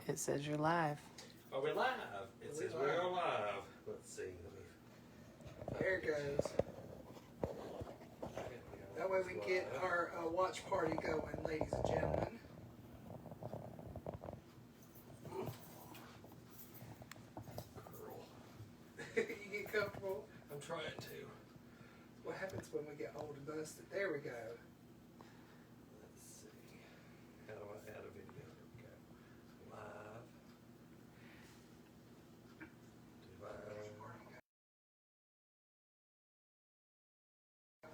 It says you're live. Are we live? It says we're live. Let's see. There it goes. That way we can get our watch party going, ladies and gentlemen. Girl. You get comfortable? I'm trying to. What happens when we get old and busted? There we go. Let's see. How do I add a video? There we go. Live.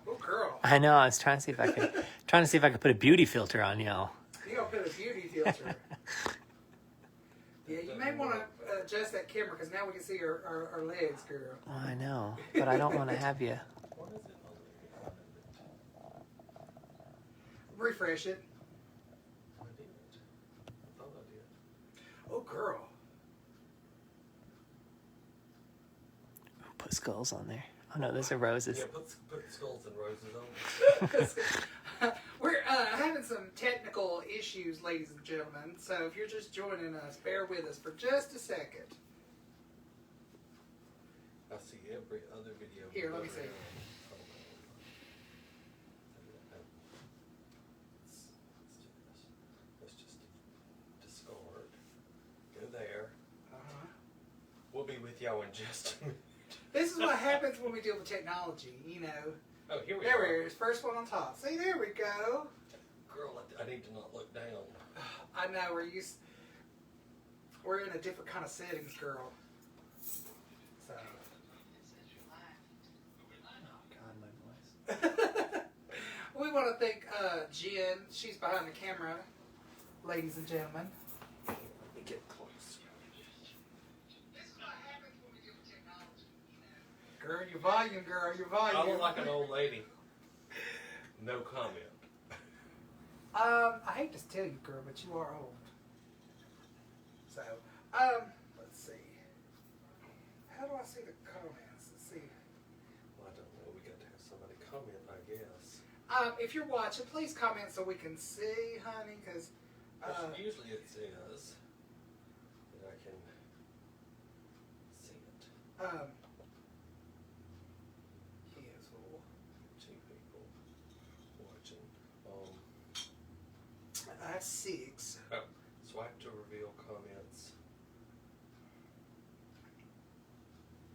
Oh, girl. I know. I was trying to see if I could put a beauty filter on y'all. You gonna put a beauty filter. Yeah, you may want to adjust that camera because now we can see our legs, girl. Oh, I know, but I don't want to have you. What is it? Refresh it. I did. I thought I did. Oh, girl. Put skulls on there. Oh no, those are roses. Yeah, put skulls and roses on. We're having some technical issues, ladies and gentlemen. So if you're just joining us, bear with us for just a second. I see every other video. Here, let me see. Let's just discard. Go there. Uh-huh. We'll be with y'all in just a minute. This is what happens when we deal with technology, you know. Oh, here we There are. it is. First one on top. See, there we go. Girl, I need to not look down. I know, we're in a different kind of settings, girl. So. Oh God, my voice. We want to thank Jen. She's behind the camera, ladies and gentlemen. Let me get close. This is what happens when we deal with technology. Girl, your volume, girl, your volume. I look like an old lady. No comment. I hate to tell you, girl, but you are old. So, let's see. How do I see the comments? Let's see. Well, I don't know. We got to have somebody comment, I guess. If you're watching, please comment so we can see, honey, because Usually it says that I can see it. yes, well, 2 people watching. that's 6. Oh, swipe to reveal comments.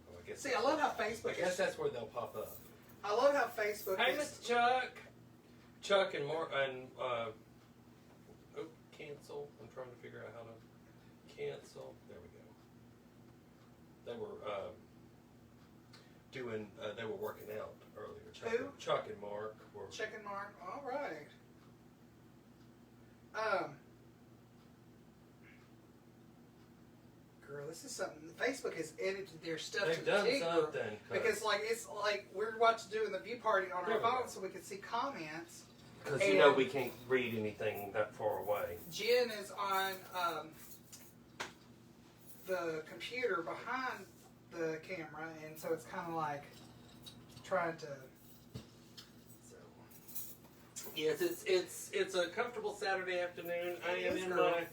Oh, I guess. See, I love how Facebook. I guess that's where they'll pop up. I love how Facebook. Hey, is, Mr. Chuck and more oh, cancel. I'm trying to figure out how to cancel. There we go. They were they were working out earlier. Who? Chuck and Mark were. Checking mark. All right. Girl, this is something. Facebook has edited their stuff They've to the done T, girl, something. because it's like we're watching doing the view party on There our we go. phone, so we can see comments. Because and- we can't read anything that far away. Jen is on the computer behind the camera, and so it's kind of like trying to. So, yes, it's a comfortable Saturday afternoon. I am Yes, in girl. my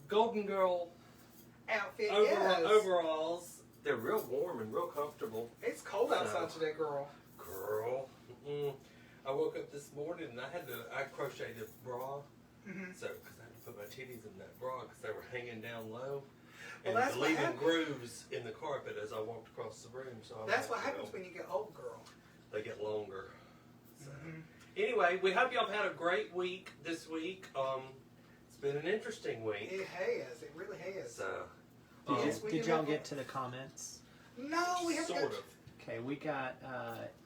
Golden Girl Outfit, yes. overalls. They're real warm and real comfortable. It's cold outside today, girl. Girl. I woke up this morning and I crocheted a bra. Mm-hmm. So, because I had to put my titties in that bra because they were hanging down low. Well, And that's what leaving happens. grooves in the carpet as I walked across the room. So That's what happens when you get old, girl. they get longer. So. Mm-hmm. Anyway, we hope y'all have had a great week this week. It's been an interesting week. It has. It really has. So, Yes, we Did do y'all have- get to the comments? No, we haven't. sort got- of. Okay, we got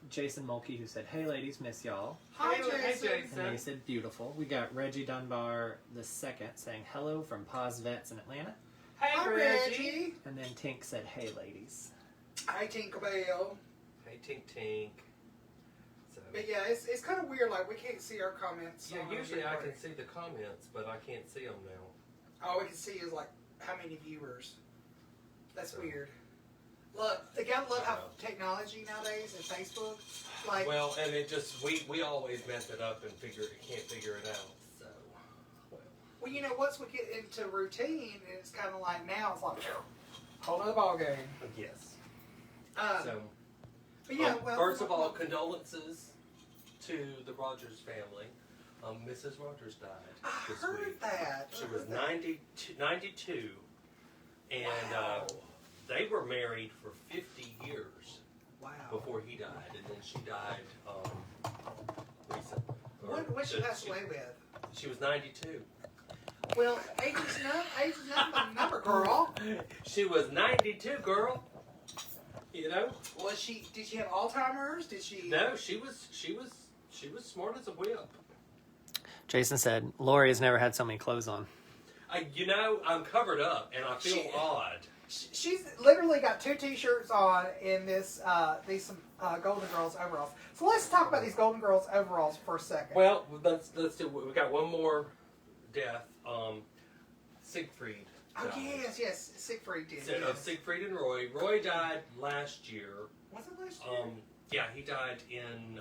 Jason Mulkey who said, "Hey ladies, miss y'all." Hi, Hey, Jason. And they said beautiful. We got Reggie Dunbar the second saying hello from Paz Vets in Atlanta. Hey, Hi, Reggie. And then Tink said, "Hey ladies." Hi, Tinkerbell. Hey, Tink Tink. So, But yeah, it's kind of weird. Like we can't see our comments. yeah, on usually I everybody. can see the comments, but I can't see them now. All we can see is like how many viewers. That's So. weird. Look, they gotta love how I know. technology nowadays and Facebook. Like, Well, and it just we always mess it up and can't figure it out. So, well, well, you know, once we get into routine, it's kind of like now it's like whole other ball game. Yes. So, but yeah. Well, first of all, condolences to the Rogers family. Mrs. Rogers died this I heard week. that. She was 92, and Wow. they were married for 50 years Wow. before he died, and then she died recently. What she passed away with? She was 92. Well, age is not a number, girl. She was 92, girl. You know? Was she? Did she have Alzheimer's? Did she? No, she was smart as a whip. Jason said, Lori has never had so many clothes on. You know, I'm covered up, and I feel odd. She's literally got 2 T-shirts on in this these Golden Girls overalls. So let's talk about these Golden Girls overalls for a second. Well, let's do. We got one more death. Siegfried. Oh died. yes, Siegfried did. So, Yes. Siegfried and Roy. Roy died last year. Was it last year? Yeah, he died in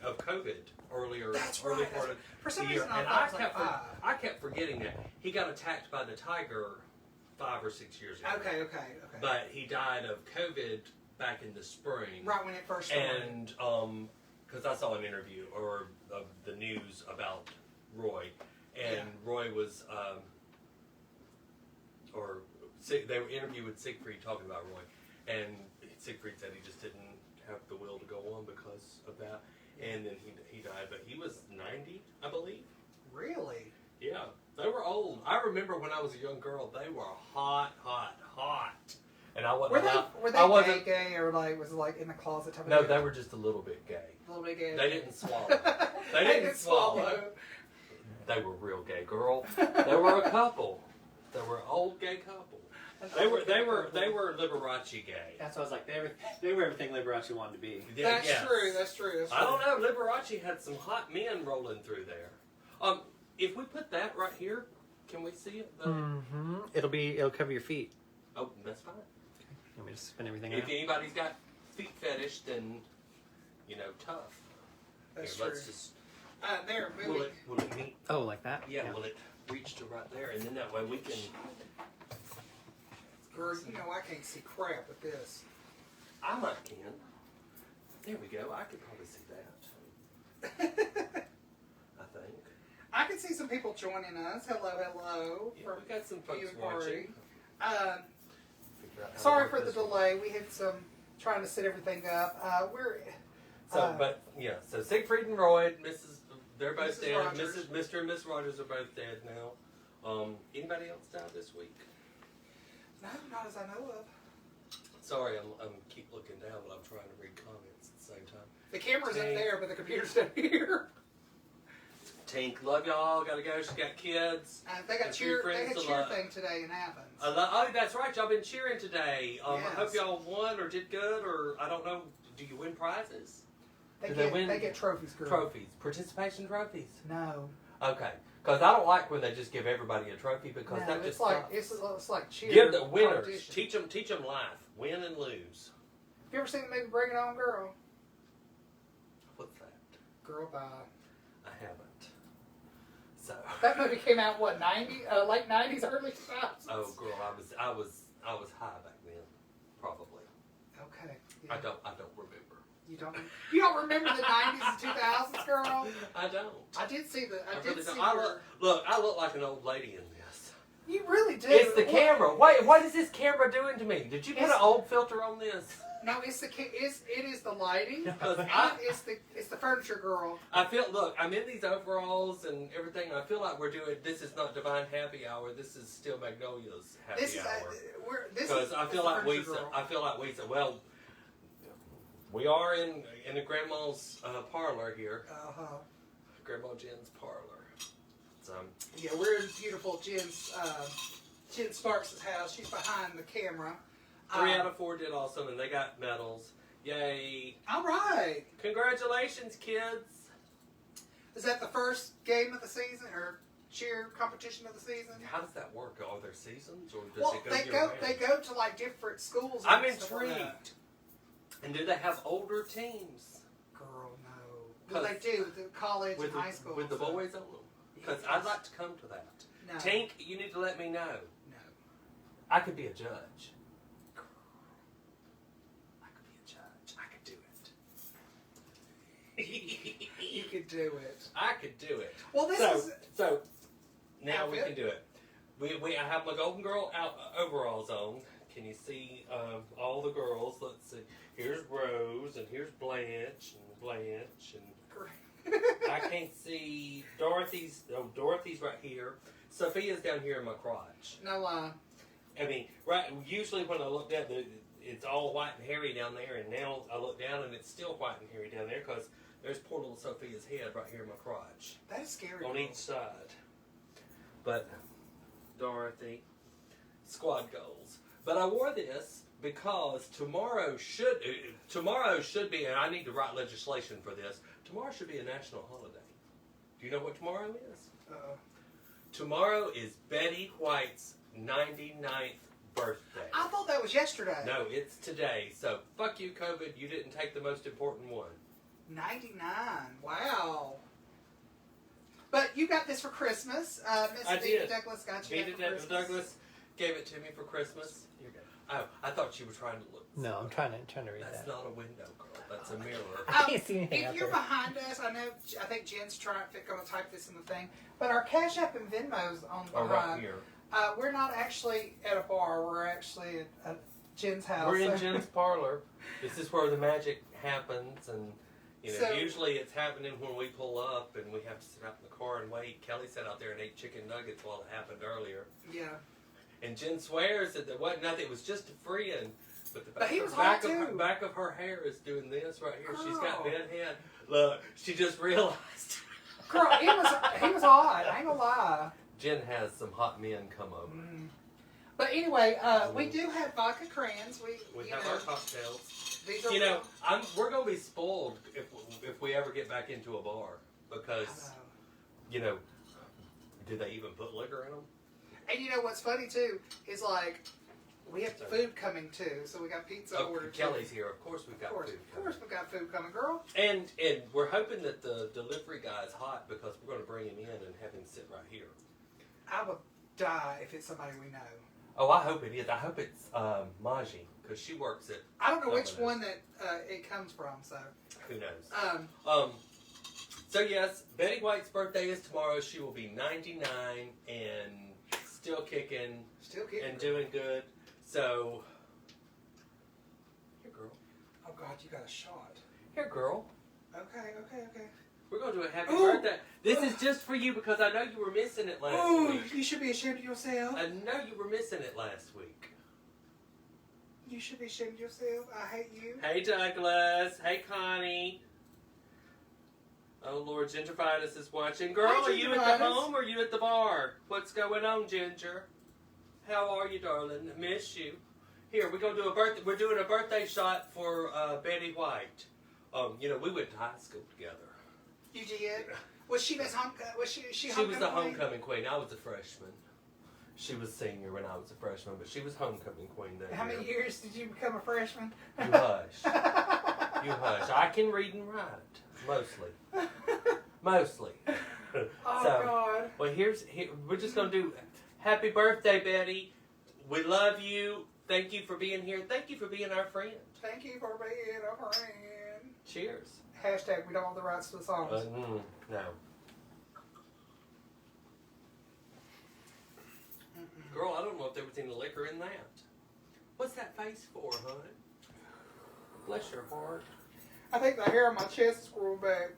of COVID earlier. That's early right. part of For some the reason, year. I And thought it was like 5. I kept forgetting that he got attacked by the tiger 5 or 6 years ago. Okay. But he died of COVID back in the spring. Right when it first started. And because I saw an interview or the news about Roy, and Roy was they were interviewed with Siegfried talking about Roy, and Siegfried said he just didn't have the will to go on because of that, and then he died. But he was 90, I believe. Really? Yeah, they were old. I remember when I was a young girl, they were hot, and I wasn't allowed. Were I they wasn't. gay or was it like in the closet type of No, deal? they were just a little bit gay. A little bit gay. They didn't swallow. They didn't swallow. They were real gay, girl. They were a couple. They were an old gay couple. They were Liberace gay. That's what I was like. They were everything Liberace wanted to be. That's Yes. true. That's true. I don't know. Liberace had some hot men rolling through there. If we put that right here, can we see it? Mm-hmm. It'll cover your feet. Oh, that's fine. Let me just spin everything If out. anybody's got feet fetish, then tough. That's Here, true. let's just. There, Will movie. it meet? Oh, like that? Yeah, will it reach to right there, and then that way we can. Girl, you know I can't see crap with this. I might can. There we go. I could probably see that. I think. I can see some people joining us. Hello. Yeah, we got some folks viewing watching. party. Figure out how to Sorry work for the this one. delay. We had some trying to set everything up. So Siegfried and Roy, they're both Mrs. dead. Rogers. Mr. and Miss Rogers are both dead now. Anybody else died this week? No, not as I know of. Sorry, I'm keep looking down, but I'm trying to read comments at the same time. The camera's up Dang. there, but the computer's down here. Tink, love y'all. Gotta go. She's got kids. They got And cheer. three They had friends to cheer love. thing today in Athens. Oh, that's right. Y'all been cheering today. I hope Yes. y'all won or did good, or I don't know. Do you win prizes? They Do get they win they get trophies, girl. Trophies, participation trophies. No, Okay, because I don't like when they just give everybody a trophy because no, that it's just like stops. it's like cheer. Give the winners. competition. Teach them life. Win and lose. Have you ever seen the movie Bring It On, Girl? What's that? Girl, bye. I haven't. So. That movie came out what late '90s, early 2000s. Oh, girl, I was high back then, probably. Okay. I Yeah. don't remember. You don't remember the '90s and 2000s, girl? I don't. I did see the. I did really see. don't. I look like an old lady in this. You really do. It's the What- camera. Wait, what is this camera doing to me? Did you put an old filter on this? No, it is the lighting. Because And it's the furniture girl. I feel, look, I'm in these overalls and everything. I feel like we're doing, this is not Divine Happy Hour. This is still Magnolia's Happy This is Hour. this is. I feel like well, we are in a grandma's parlor here. Grandma Jen's parlor. So, Yeah, we're in beautiful Jen Sparks' house. She's behind the camera. 3 out of 4 did awesome, and they got medals. Yay. All right. Congratulations, kids. Is that the first game of the season or cheer competition of the season? How does that work? Are there seasons, or does Well, it go they year go round? they go to like different schools. I'm and stuff like intrigued. that. And do they have older teams? Girl, no. Well, they do with the college and high school. With the so- boys on them? Because I'd like to come to that. No. Tink, you need to let me know. No. I could be a judge. I could be a judge. I could do it. You could do it. I could do it. Well, this so, is... So, now we Outfit? can do it. I have my Golden Girl overalls on. Can you see all the girls? Let's see. Here's Rose, and here's Blanche, and I can't see Dorothy's. Oh, Dorothy's right here. Sophia's down here in my crotch. No lie. I mean, right. Usually when I look down, it's all white and hairy down there, and now I look down and it's still white and hairy down there because there's poor little Sophia's head right here in my crotch. That is scary. On each side. But Dorothy, squad goals. But I wore this because tomorrow should be, and I need to write legislation for this. Tomorrow should be a national holiday. Do you know what tomorrow is? Tomorrow is Betty White's 99th birthday. I thought that was yesterday. No, it's today. So fuck you, COVID. You didn't take the most important one. 99. Wow. But you got this for Christmas. Miss I Vita did. Douglas got you Vita that for Christmas. Douglas gave it to me for Christmas. You're good. Oh, I thought you were trying to look. No, I'm trying to read That's that. not a window, girl. That's a mirror. I can't see anything If out you're there. behind us, I think Jen's going to type this in the thing, but our Cash App and Venmo's on Or right behind. here. We're not actually at a bar. We're actually at Jen's house. We're in Jen's parlor. This is where the magic happens, and So- usually it's happening when we pull up and we have to sit out in the car and wait. Kelly sat out there and ate chicken nuggets while it happened earlier. Yeah. And Jen swears that there wasn't nothing. It was just a friend. But the But he was back, hot, of her, too. back of her hair is doing this right here. She's got Girl. bent head. Look, she just realized. Girl, he was odd. I ain't gonna lie. Jen has some hot men come over. Mm. But anyway, we do have vodka crayons. We you have know, our cocktails. These are You know, we're going to be spoiled if we ever get back into a bar because, do they even put liquor in them? And you know what's funny too is like we have food coming too, so we got pizza ordered. Kelly's here. Of course we've got food. Of course, we've got food coming, girl. And we're hoping that the delivery guy is hot because we're going to bring him in and have him sit right here. I would die if it's somebody we know. Oh, I hope it is. I hope it's Maji because she works at. I don't know which Domino's. one that it comes from, so. Who knows? So yes, Betty White's birthday is tomorrow. She will be 99 and still kicking and doing good. So, here, girl. Oh God, you got a shot. Here, girl. Okay. We're going to do a happy Ooh. birthday. This is just for you because I know you were missing it last Oh, week. you should be ashamed of yourself. I know you were missing it last week. You should be ashamed of yourself. I hate you. Hey, Douglas. Hey, Connie. Oh, Lord, Gingivitis is watching. Girl, Hi, are you at Gingivitis. the home or are you at the bar? What's going on, Ginger? How are you, darling? I miss you. Here, we're going to do a birthday. We're doing a birthday shot for Betty White. We went to high school together. You did. Was she Miss Homecoming? Was she She was homecoming the queen? homecoming queen. I was a freshman. She was senior when I was a freshman, but she was homecoming queen that How year. many years did you become a freshman? You hush. You hush. I can read and write. Mostly. Oh, So, God. Well, we're just going to do happy birthday, Betty. We love you. Thank you for being here. Thank you for being our friend. Thank you for being a friend. Cheers. Hashtag we don't have the rights to the songs. No. Girl, I don't know if there was any liquor in that. What's that face for, hon? Bless your heart. I think the hair on my chest is growing back.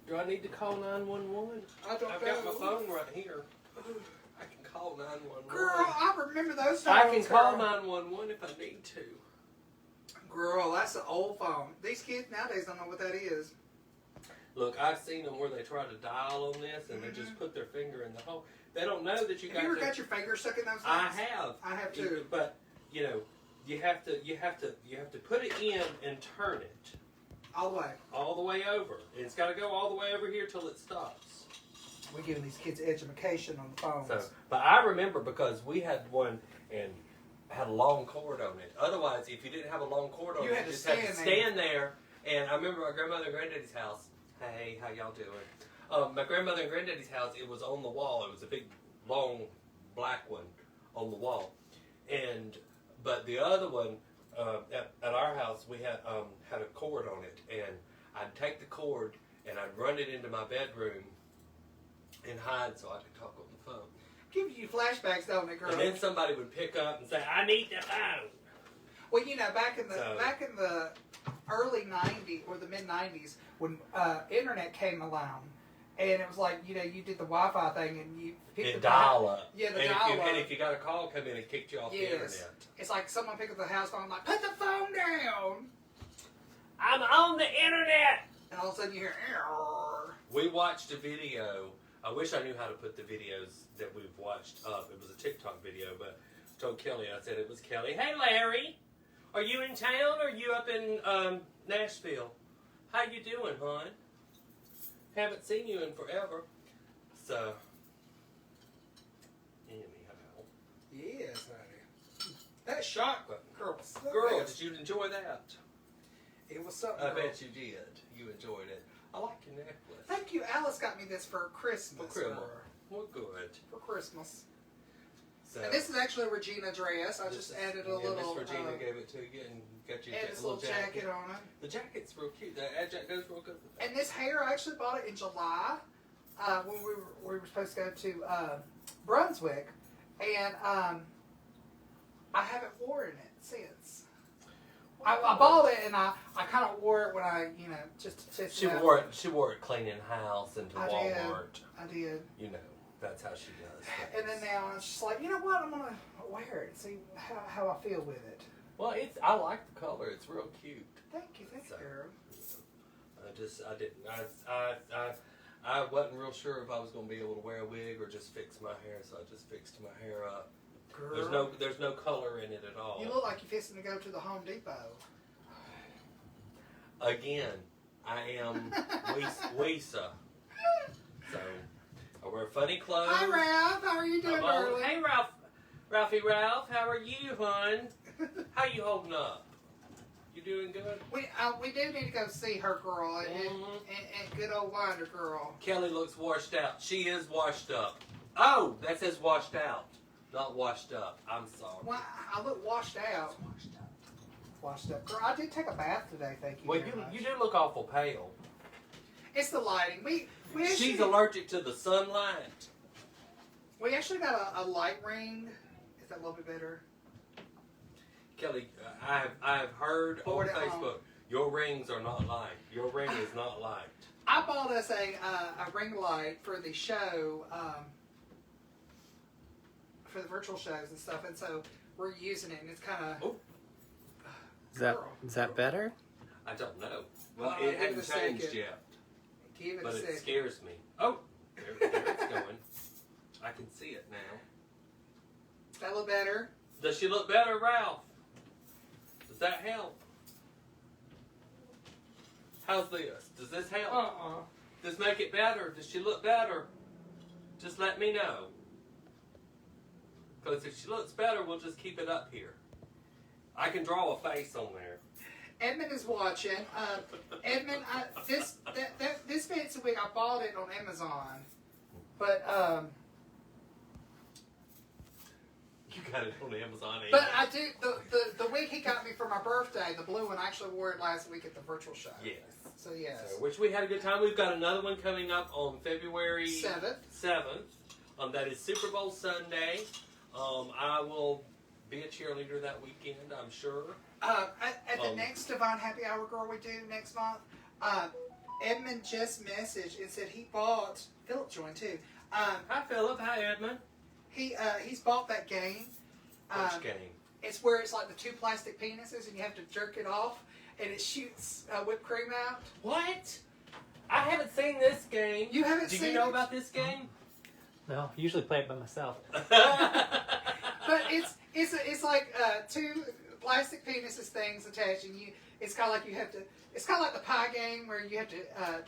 Do I need to call 911? I don't I've know. got my phone right here. I can call 911. Girl, I remember those I phones. can call girl. 911 if I need to. Girl, that's an old phone. These kids nowadays don't know what that is. Look, I've seen them where they try to dial on this and they just put their finger in the hole. They don't know that you Have you ever to. got your finger stuck in those things? I have. I have too. But you have to put it in and turn it All the way. all the way over. It's got to go all the way over here till it stops. We're giving these kids education on the phones. So, but I remember because we had one and had a long cord on it. Otherwise, if you didn't have a long cord on You it, had you to just had to stand stand there. And I remember my grandmother and granddaddy's house. Hey, how y'all doing? My grandmother and granddaddy's house, it was on the wall. It was a big, long, black one on the wall. But the other one, at our house, we had a cord on it. And I'd take the cord and I'd run it into my bedroom and hide so I could talk on the phone. Gives you flashbacks, don't it, girl? And then somebody would pick up and say, I need the phone. Well, you know, back in the early '90s or the mid '90s, when internet came along, and it was like, you know, you did the Wi-Fi thing and you picked the dial up. Yeah, the and dial up. And if you got a call come in, it kicked you off the internet. It's like someone picked up the house phone, like, put the phone down. I'm on the internet. And all of a sudden you hear, error. We watched a video. I wish I knew how to put the videos that we've watched up. It was a TikTok video, but I told Kelly, I said it was Kelly. Hey, Larry, are you in town or are you up in Nashville? How you doing, hon? Haven't seen you in forever. So, anyhow. Yes, honey. That shot button, girl, was so Girl, good. did you enjoy that? It was something. I girl. bet you did. You enjoyed it. I like your necklace. Thank you. Alice got me this for Christmas. For Christmas. Well, good. For Christmas. So, And this is actually a Regina dress. I just added a little. Miss Regina gave it to you and got you added a this little jacket on it. The jacket's real cute. The ad jacket goes real good with that. And this hair, I actually bought it in July when we were supposed to go to Brunswick, and I haven't worn it since. I bought it and I kind of wore it when I, you know, just to test She it out. wore it. She wore it cleaning house and to I did. Walmart. I did. You know, that's how she does. And then now it's just like, you know what? I'm gonna wear it and see how I feel with it. Well, I like the color. It's real cute. Thank you, So, girl. I wasn't real sure if I was going to be able to wear a wig or just fix my hair, so I just fixed my hair up. Girl. There's no color in it at all. You look like you're fixing to go to the Home Depot. Again, I am Wisa. So, I wear funny clothes. Hi, Ralph. How are you doing, darling? Hey, Ralphie Ralph. How are you, hon? How you holding up? You doing good? We do need to go see her, girl, and good old Winder girl. Kelly looks washed out. She is washed up. Oh, that says washed out, not washed up. I'm sorry. Well, I look washed out. Washed up. Girl, I did take a bath today, thank you Well, very much. you do look awful pale. It's the lighting. We She's actually, allergic to the sunlight. we actually got a light ring. Is that a little bit better? Kelly, I have heard Forward on it Facebook, on. your rings are not light. Your ring is not light. I bought us a ring light for the show, for the virtual shows and stuff, and so we're using it, and it's kind of. Is that better? I don't know. Well, Give it it hasn't a second. changed yet, Give it but a it second. scares me. Oh, there it's going. I can see it now. Is that a little better? Does she look better, Ralph? Does that help? How's this? Does this help? Does make it better? Does she look better? Just let me know. Because if she looks better, we'll just keep it up here. I can draw a face on there. Edmund is watching. Edmund, this fancy wig, I bought it on Amazon, but You got it on Amazon. but I do the wig he got me for my birthday, the blue one. I actually wore it last week at the virtual show. Yes. So yes. So, which we had a good time. We've got another one coming up on February 7th. That is Super Bowl Sunday. I will be a cheerleader that weekend, I'm sure. At the next Divine Happy Hour, girl, we do next month. Edmund just messaged and said he bought. Philip joined too. Hi, Philip. Hi, Edmund. He's bought that game. Which game? It's where it's like the two plastic penises and you have to jerk it off and it shoots whipped cream out. What? I haven't seen this game. You haven't Do seen you know it? about this game? No, I usually play it by myself. But it's like two plastic penises things attached and you. It's kind of like you have to. It's kind of like the pie game where you have to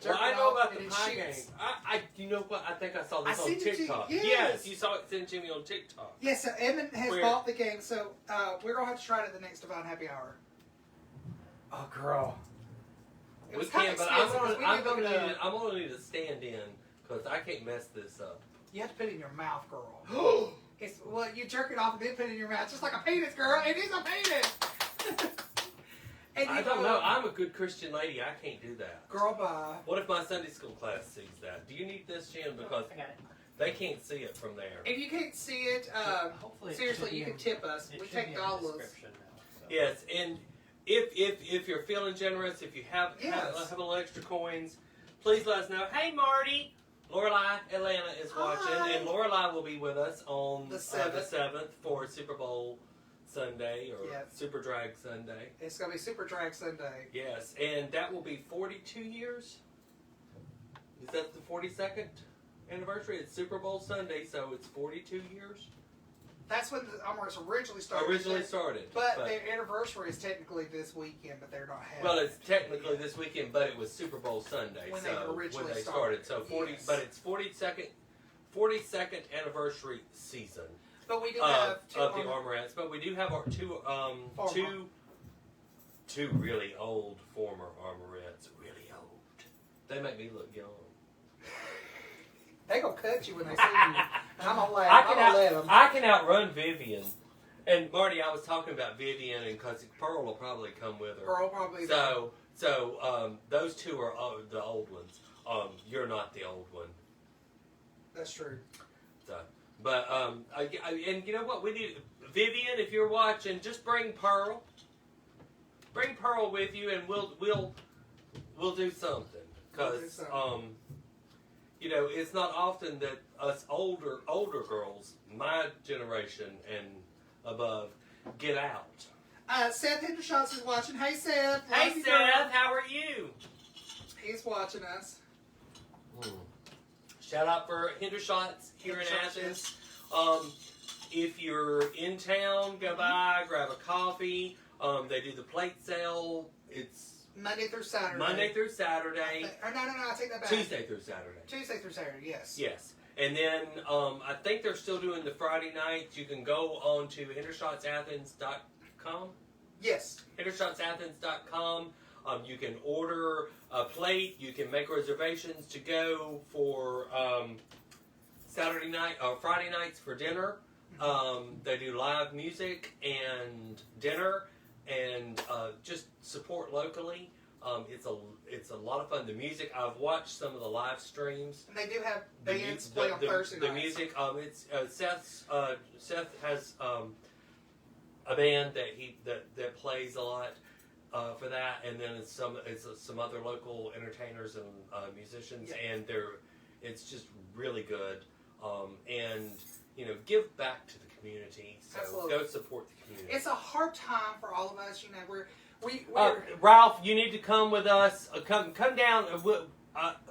jerk Well, I it know off about and the it pie shoots. game. You know what? I think I saw this I on sent it to you, TikTok. yes. You saw it sent to me on TikTok. Yeah, so Edmund has Where? bought the game, so we're gonna have to try it at the next Divine Happy Hour. Oh, girl. It We was kind can, of but expensive. 'cause we I'm didn't gonna go to- need I'm gonna need a stand-in because I can't mess this up. You have to put it in your mouth, girl. Well, you jerk it off and then put it in your mouth, just like a penis, girl. It is a penis. And I don't know. I'm a good Christian lady. I can't do that. Girl, bye. What if my Sunday school class sees that? Do you need this, Jen? Because I got it. they can't see it from there. If you can't see it, Hopefully it seriously, should you be can tip us. It We should take be in the dollars. description now, so. Yes, and if you're feeling generous, if you have Yes. a little extra coins, please let us know. Hey, Marty. Lorelei Atlanta is watching, Hi. and Lorelei will be with us on The 7th. the 7th for Super Bowl Sunday or Yes. Super Drag Sunday. It's going to be Super Drag Sunday. Yes, and that will be 42 years. Is that the 42nd anniversary? It's Super Bowl Sunday, so it's 42 years. That's when the Amherst originally started. Originally started. But their anniversary is technically this weekend, but they're not having Well, it's technically this weekend, but it was Super Bowl Sunday. When so they originally when they started. So 40, Yes. but it's 42nd anniversary season But we do of have two the Armor- Armorettes. But we do have our two really old former Armorettes. Really old. They make me look young. They gonna cut you when they see you. And I'm gonna laugh. I'm gonna let them. I can outrun Vivian. And Marty, I was talking about Vivian, and because Pearl will probably come with her. Pearl probably. So those two are the old ones. You're not the old one. That's true. So, but and you know what? We need Vivian. If you're watching, just bring Pearl. Bring Pearl with you, and we'll do something. Because you know, it's not often that us older girls, my generation and above, get out. Seth Hendershots is watching. Hey, Seth. Hey, Love you, Seth, girl. how are you? He's watching us. Shout out for Hendershots here in Hendershots, Athens. If you're in town, go by, grab a coffee. They do the plate sale. It's Monday through Saturday. Monday through Saturday. No, I take that back. Tuesday through Saturday. Tuesday through Saturday, yes. Yes. And then I think they're still doing the Friday nights. You can go on to Hendershot'sAthens.com. Yes. Hendershot'sAthens.com. You can order a plate. You can make reservations to go for Saturday night or Friday nights for dinner. They do live music and dinner, and just support locally. It's a lot of fun. The music, I've watched some of the live streams. And they do have bands play on Thursday nights. The music, it's Seth has a band that plays a lot for that, and then it's some other local entertainers and musicians, and it's just really good. And you know, give back to the community. So Absolutely. Go support the community. It's a hard time for all of us. You know, we're Ralph, you need to come with us. Come down.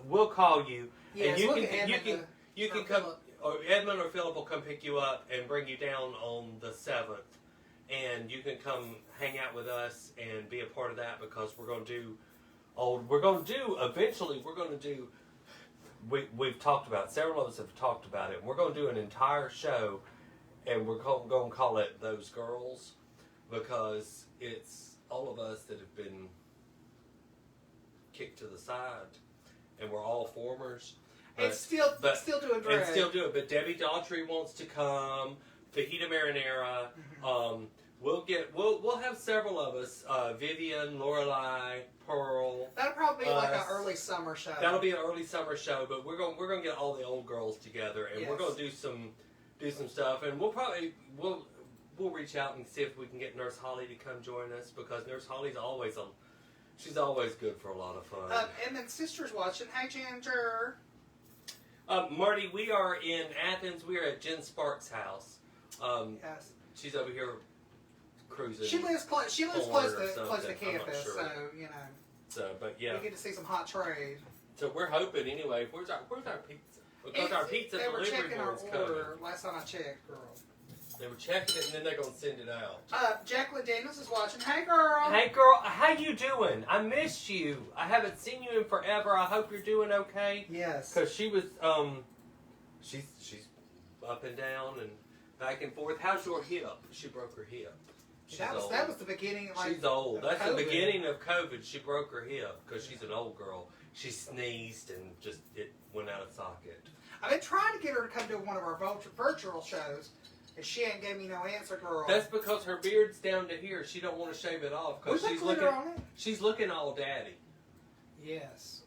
We'll call you, yes, and you look can at you can come. Or Edmund or Philip will come pick you up and bring you down on the 7th, and you can come hang out with us and be a part of that, because we're going to do. Eventually we're going to do. We've talked about it. Several of us have talked about it. We're going to do an entire show, and we're going to call it Those Girls, because it's all of us that have been kicked to the side, and we're all formers. it's still doing drag. And still do it. But Debbie Daughtry wants to come. Fajita Marinara. We'll have several of us. Vivian, Lorelei, Pearl. That'll probably be like an early summer show. That'll be an early summer show. But we're going to get all the old girls together, and we're going to do some stuff. And we'll reach out and see if we can get Nurse Holly to come join us, because Nurse Holly's she's always good for a lot of fun. And then Sister's watching. Hey, Ginger. Marty, we are in Athens. We are at Jen Sparks' house. Yes. She's over here cruising. She lives close to campus, sure. so you know. So, but yeah. We get to see some hot trade. So we're hoping anyway. Where's our pizza? Because our pizza They were delivery checking our board's coming. order last time I checked, girl. They were checking it, and then they're gonna send it out. Jacqueline Daniels is watching. Hey, girl. Hey, girl, how you doing? I missed you. I haven't seen you in forever. I hope you're doing okay. Yes. Because she was she's up and down and back and forth. How's your hip? She broke her hip. That was the beginning. Like, she's old. of That's COVID. the beginning of COVID. She broke her hip because she's an old girl. she sneezed and just it went out of socket. I've been trying to get her to come to one of our virtual shows, and she ain't gave me no answer, girl. That's because her beard's down to here. She don't want to shave it off We because put she's glitter looking. on it. She's looking all daddy. Yes.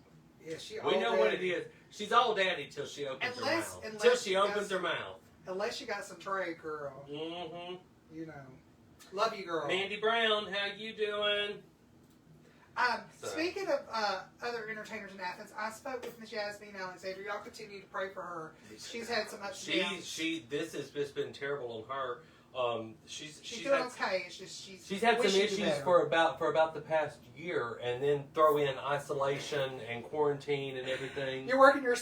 Yes, she. We know what it already- is. She's all daddy till she opens her mouth. Unless Till she she does- opens her mouth. Unless you got some trade, girl. Mm-hmm. You know. Love you, girl. Mandy Brown, how you doing? So. Speaking of other entertainers in Athens, I spoke with Miss Yasmin Alexander. Y'all continue to pray for her. She's had some ups and downs. This has just been terrible on her. She's doing had, okay. It's just she's had some wish she'd do issues better. for about the past year, and then throw in isolation and quarantine and everything. You're working your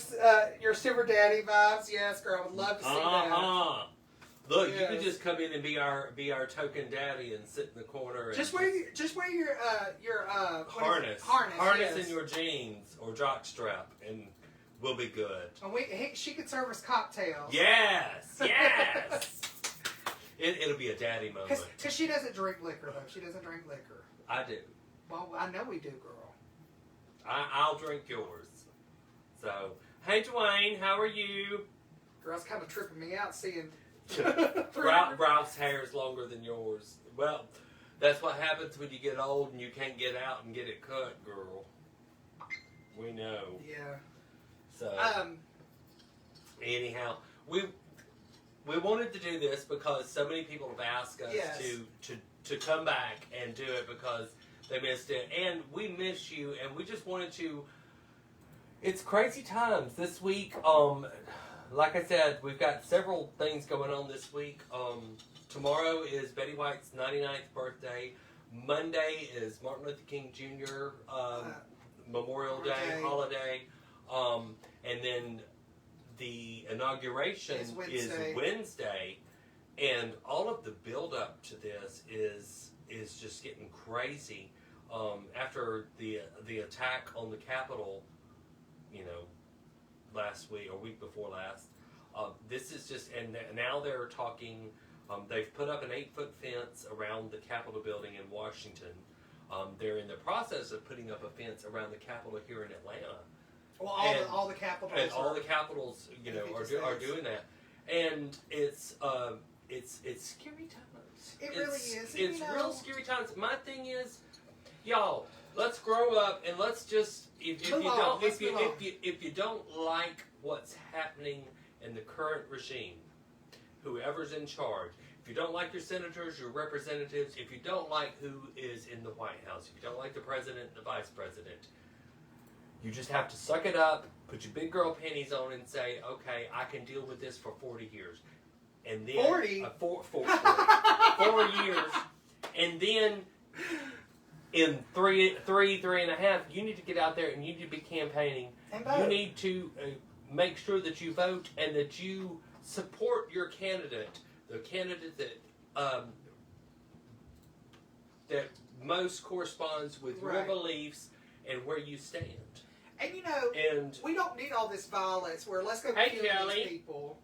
Silver Daddy vibes. Yes, girl. I would love to see that. Look, you Yes. could just come in and be our token daddy and sit in the corner. And Just wear your harness, yes. in your jeans or jock strap, and we'll be good. And she could serve us cocktails. Yes, yes. It'll be a daddy moment. Because she doesn't drink liquor, though. She doesn't drink liquor. I do. Well, I know we do, girl. I'll drink yours. So, hey Dwayne, how are you? Girl's kind of tripping me out seeing. Ralph's hair is longer than yours. Well, that's what happens when you get old and you can't get out and get it cut, girl. We know. Yeah. So, anyhow, we wanted to do this because so many people have asked us Yes. to come back and do it because they missed it, and we miss you, and we just wanted to. It's crazy times this week. Like I said, we've got several things going on this week. Tomorrow is Betty White's 99th birthday. Monday is Martin Luther King Jr. Memorial Day holiday. And then the inauguration is Wednesday. And all of the build-up to this is just getting crazy. After the attack on the Capitol, last week or week before last. This is just, and now they're talking, they've put up an 8-foot fence around the Capitol building in Washington. They're in the process of putting up a fence around the Capitol here in Atlanta. Well, all the capitals. And all the capitals, are doing that. And it's scary times. It really is. It's real scary times. My thing is, y'all, let's grow up and let's just if you don't like what's happening in the current regime, whoever's in charge, if you don't like your senators, your representatives, if you don't like who is in the White House, if you don't like the president and the vice president, you just have to suck it up, put your big girl panties on, and say, okay, I can deal with this for 40 years, and then 40? 4 years, and then. In three and a half, you need to get out there and you need to be campaigning. And vote. You need to make sure that you vote and that you support your candidate, the candidate that most corresponds with your beliefs and where you stand. And we don't need all this violence where let's go kill Kellie. these people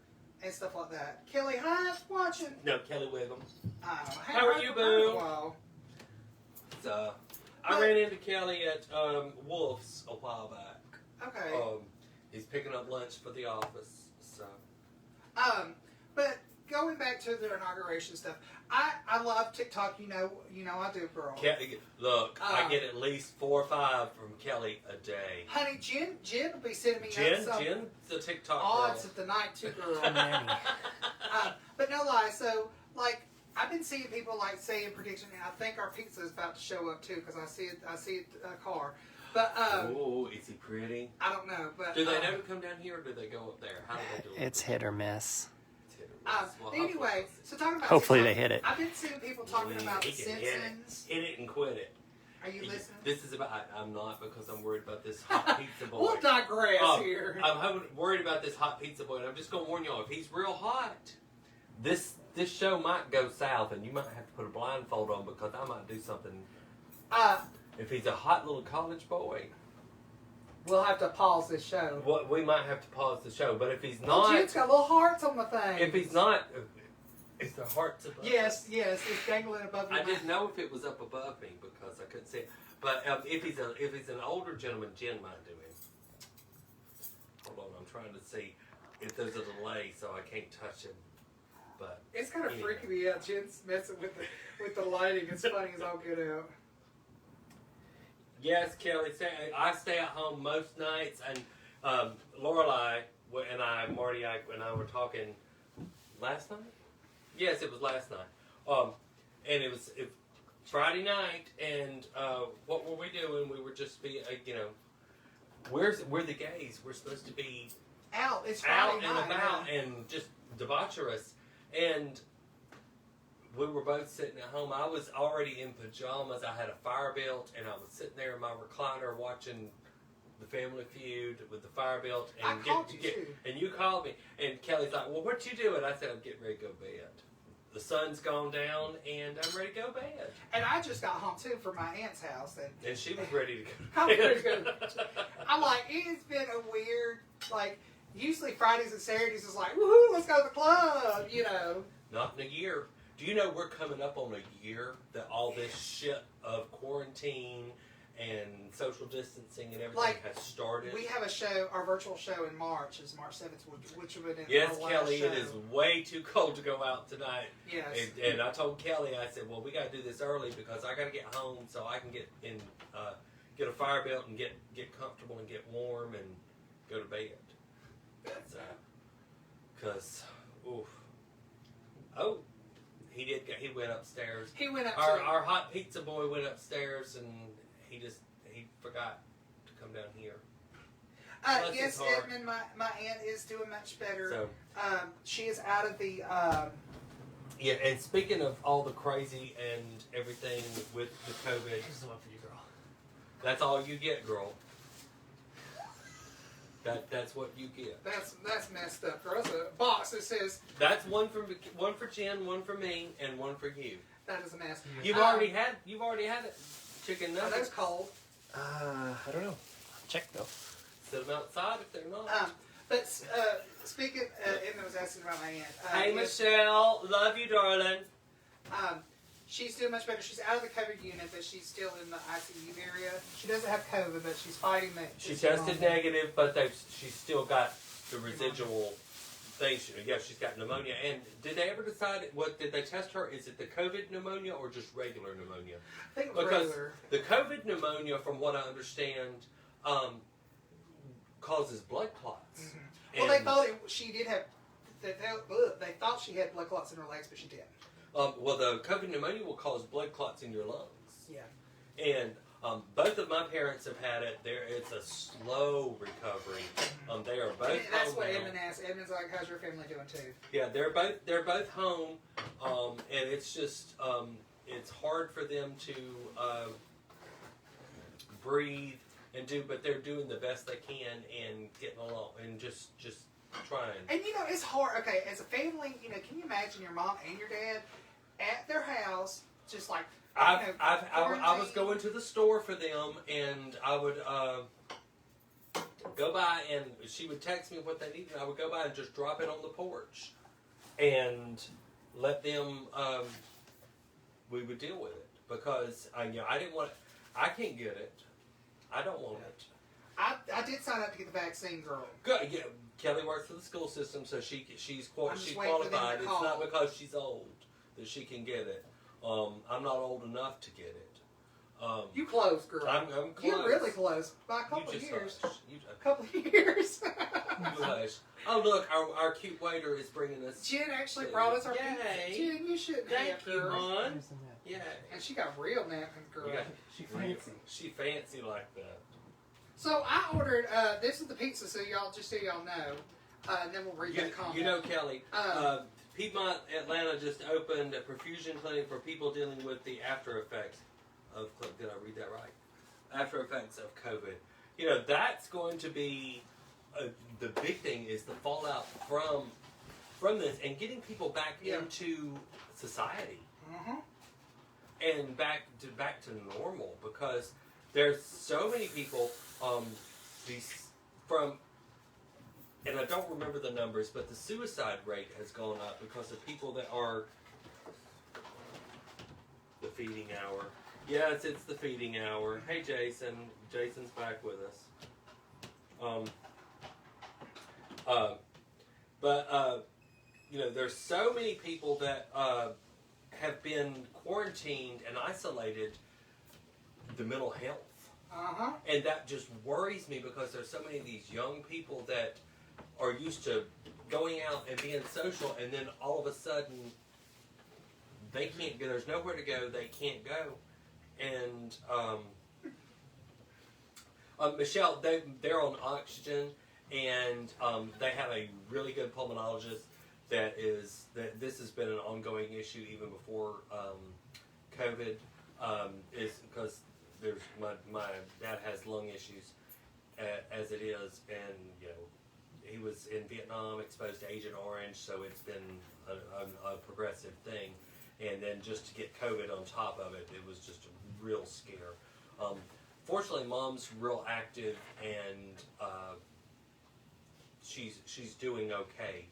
and stuff like that. Kelly, hi, watching. No, Kelly Wiggum. How are you, boo? I ran into Kelly at Wolf's a while back. Okay. He's picking up lunch for the office. So. But going back to the inauguration stuff, I love TikTok. You know I do, girl. Look, I get at least 4 or 5 from Kelly a day. Honey, Jen will be sending me Jen's a TikTok odds girl. of the night too, girl. But no lie, so like. I've been seeing people saying prediction, and I think our pizza is about to show up too because I see it a car. But oh, is he pretty? I don't know. But do they never come down here or do they go up there? How do they do it? It's hit or miss. Anyway, so talking about hopefully TikTok, they hit it. I've been seeing people talking about The Simpsons. Hit it and quit it. Are you listening? This is about. I'm not because I'm worried about this hot pizza boy. We'll digress here. I'm worried about this hot pizza boy, and I'm just gonna warn y'all: if he's real hot, this show might go south, and you might have to put a blindfold on because I might do something. If he's a hot little college boy, we'll have to pause this show. We might have to pause the show. But if he's not, oh, Jen's got little hearts on the thing. If he's not, is the hearts above? Yes, it's dangling above. I didn't know if it was up above me because I couldn't see it. But if he's an older gentleman, Jen might do him. Hold on, I'm trying to see if there's a delay, so I can't touch him. But It's kind of anyway. freaking me out. Jen's messing with the lighting. It's funny as all get out. Yes, Kelly. I stay at home most nights, and Lorelai and Marty, and I were talking last night. Yes, it was last night. And it was Friday night, and what were we doing? We were just we're the gays. We're supposed to be Out. It's out Friday and night. about Yeah. and just debaucherous. And we were both sitting at home. I was already in pajamas. I had a fire built, and I was sitting there in my recliner watching the Family Feud with the fire built. And I called you too. And you called me. And Kelly's like, well, what you doing? I said, I'm getting ready to go to bed. The sun's gone down, and I'm ready to go to bed. And I just got home too from my aunt's house. And she was ready to go I'm to ready bed. to go. I'm like, it's been a weird, like, usually Fridays and Saturdays is like, woohoo, let's go to the club, you know. Not in a year. Do you know we're coming up on a year that all this shit of quarantine and social distancing and everything Like, has started? We have a show, our virtual show in March, is March 7th, which would have been Yes, our last Kelly, show. it is way too cold to go out tonight. Yes. And I told Kelly, I said, well, we got to do this early because I got to get home so I can get a fire built and get comfortable and get warm and go to bed. That's because, oof. Oh, he went upstairs. He went up to Our hot pizza boy went upstairs and he forgot to come down here. Bless yes, his heart. Edmund, my aunt is doing much better. So She is out of the, yeah, and speaking of all the crazy and everything with the COVID, This is the one for you, girl. that's all you get, girl. That's what you get. that's messed up, girl. That's a box that says, That's one for Jen, one for me, and one for you. that is a mess. You've already had it. Chicken Are those nuggets. cold? I don't know. Check though. Sit them outside if they're not. But speaking, Edmund was asking about my aunt. Hey, yes, Michelle. Love you, darling. she's doing much better. She's out of the COVID unit, but she's still in the ICU area. She doesn't have COVID, but she's fighting that. She tested negative, but she's still got the residual thing. She's got pneumonia. And did they ever decide what did they test her? Is it the COVID pneumonia or just regular pneumonia? I think it was Because regular. the COVID pneumonia, from what I understand, causes blood clots. Mm-hmm. Well, they thought she did have. They thought she had blood clots in her legs, but she didn't. Well, the COVID pneumonia will cause blood clots in your lungs. Yeah. And both of my parents have had it. It's a slow recovery. They are both. That's home what now. Edmund asked. Edmund's like, "How's your family doing too?" Yeah, they're both home, and it's just it's hard for them to breathe and do, but they're doing the best they can and getting along and just trying. And you know, it's hard. Okay, as a family, you know, can you imagine your mom and your dad at their house, just like I was quarantine? going to the store for them, and I would go by, and she would text me what they needed. I would go by and just drop it on the porch, and let them. We would deal with it because I didn't want. I can't get it. I don't want it. I did sign up to get the vaccine, girl. Good. Yeah, Kelly works for the school system, so she's I'm just waiting for them qualified. to It's call. not because she's old that she can get it. I'm not old enough to get it. You close, girl. I'm close. You're really close by a couple You of just years. hush. You Couple of years. hush. Oh look, our cute waiter is bringing us. Jen actually brought us our Yay. pizza. Jen, you shouldn't Thank have, you, girl. hon. Yeah. And she got real napkins, girl. You got- She fancy. She fancy like that. So I ordered. This is the pizza, so y'all just so y'all know. And then we'll read that comment. You know, Kelly. Um, Piedmont, Atlanta just opened a perfusion clinic for people dealing with the after effects of. Did I read that right? After effects of COVID. You know, that's going to be the big thing is the fallout from this and getting people back Yeah. into society mhm. and back to normal because there's so many people and I don't remember the numbers, but the suicide rate has gone up because of people that are the feeding hour. Yes, it's the feeding hour. Hey, Jason. Jason's back with us. But there's so many people that have been quarantined and isolated. The mental health. Uh-huh. And that just worries me because there's so many of these young people that are used to going out and being social, and then all of a sudden they can't go. There's nowhere to go. They can't go. And Michelle, they're on oxygen, and they have a really good pulmonologist. That this has been an ongoing issue even before COVID. Is because there's my dad has lung issues as it is, and he was in Vietnam, exposed to Agent Orange, so it's been a progressive thing. And then just to get COVID on top of it, it was just a real scare. Fortunately, Mom's real active, and she's doing okay.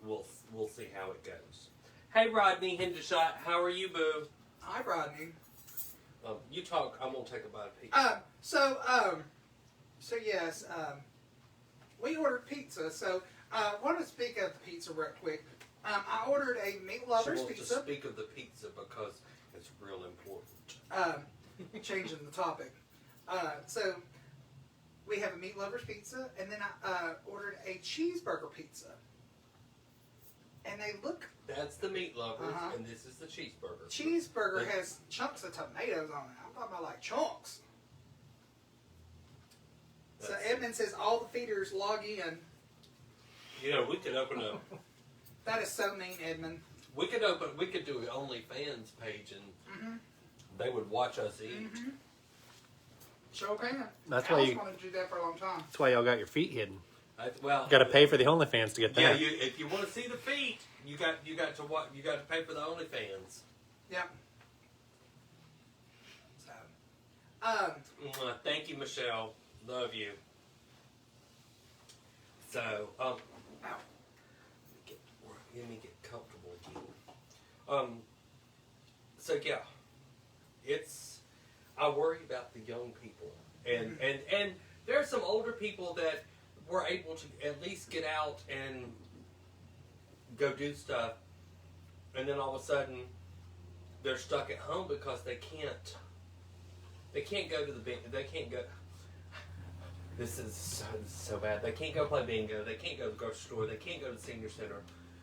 We'll see how it goes. Hey, Rodney Hendershot, how are you, boo? Hi, Rodney. You talk. I'm gonna take a bite of pizza. So yes, we ordered pizza. So I want to speak of the pizza real quick. I ordered a meat lovers she wants pizza. to speak of the pizza because it's real important. Changing the topic. So we have a meat lovers pizza, and then I ordered a cheeseburger pizza. And they look. That's the meat lovers, and this is the cheeseburger. Cheeseburger has chunks of tomatoes on it. I'm talking about like chunks. So Edmund says all the feeders log in. We could open a. That is so mean, Edmund. We could do an OnlyFans page, and they would watch us eat. Sure can. That's Alice why you. wanted to do that for a long time. That's why y'all got your feet hidden. Well, Got to pay for the OnlyFans to get that. Yeah, if you want to see the feet, you got to what you got to pay for the OnlyFans. Yep. So, thank you, Michelle. Love you. So, let me get comfortable again. So yeah, I worry about the young people, and there are some older people that were able to at least get out and go do stuff, and then all of a sudden they're stuck at home because they can't go to the they can't go. This is so bad. They can't go play bingo. They can't go to the grocery store. They can't go to the senior center.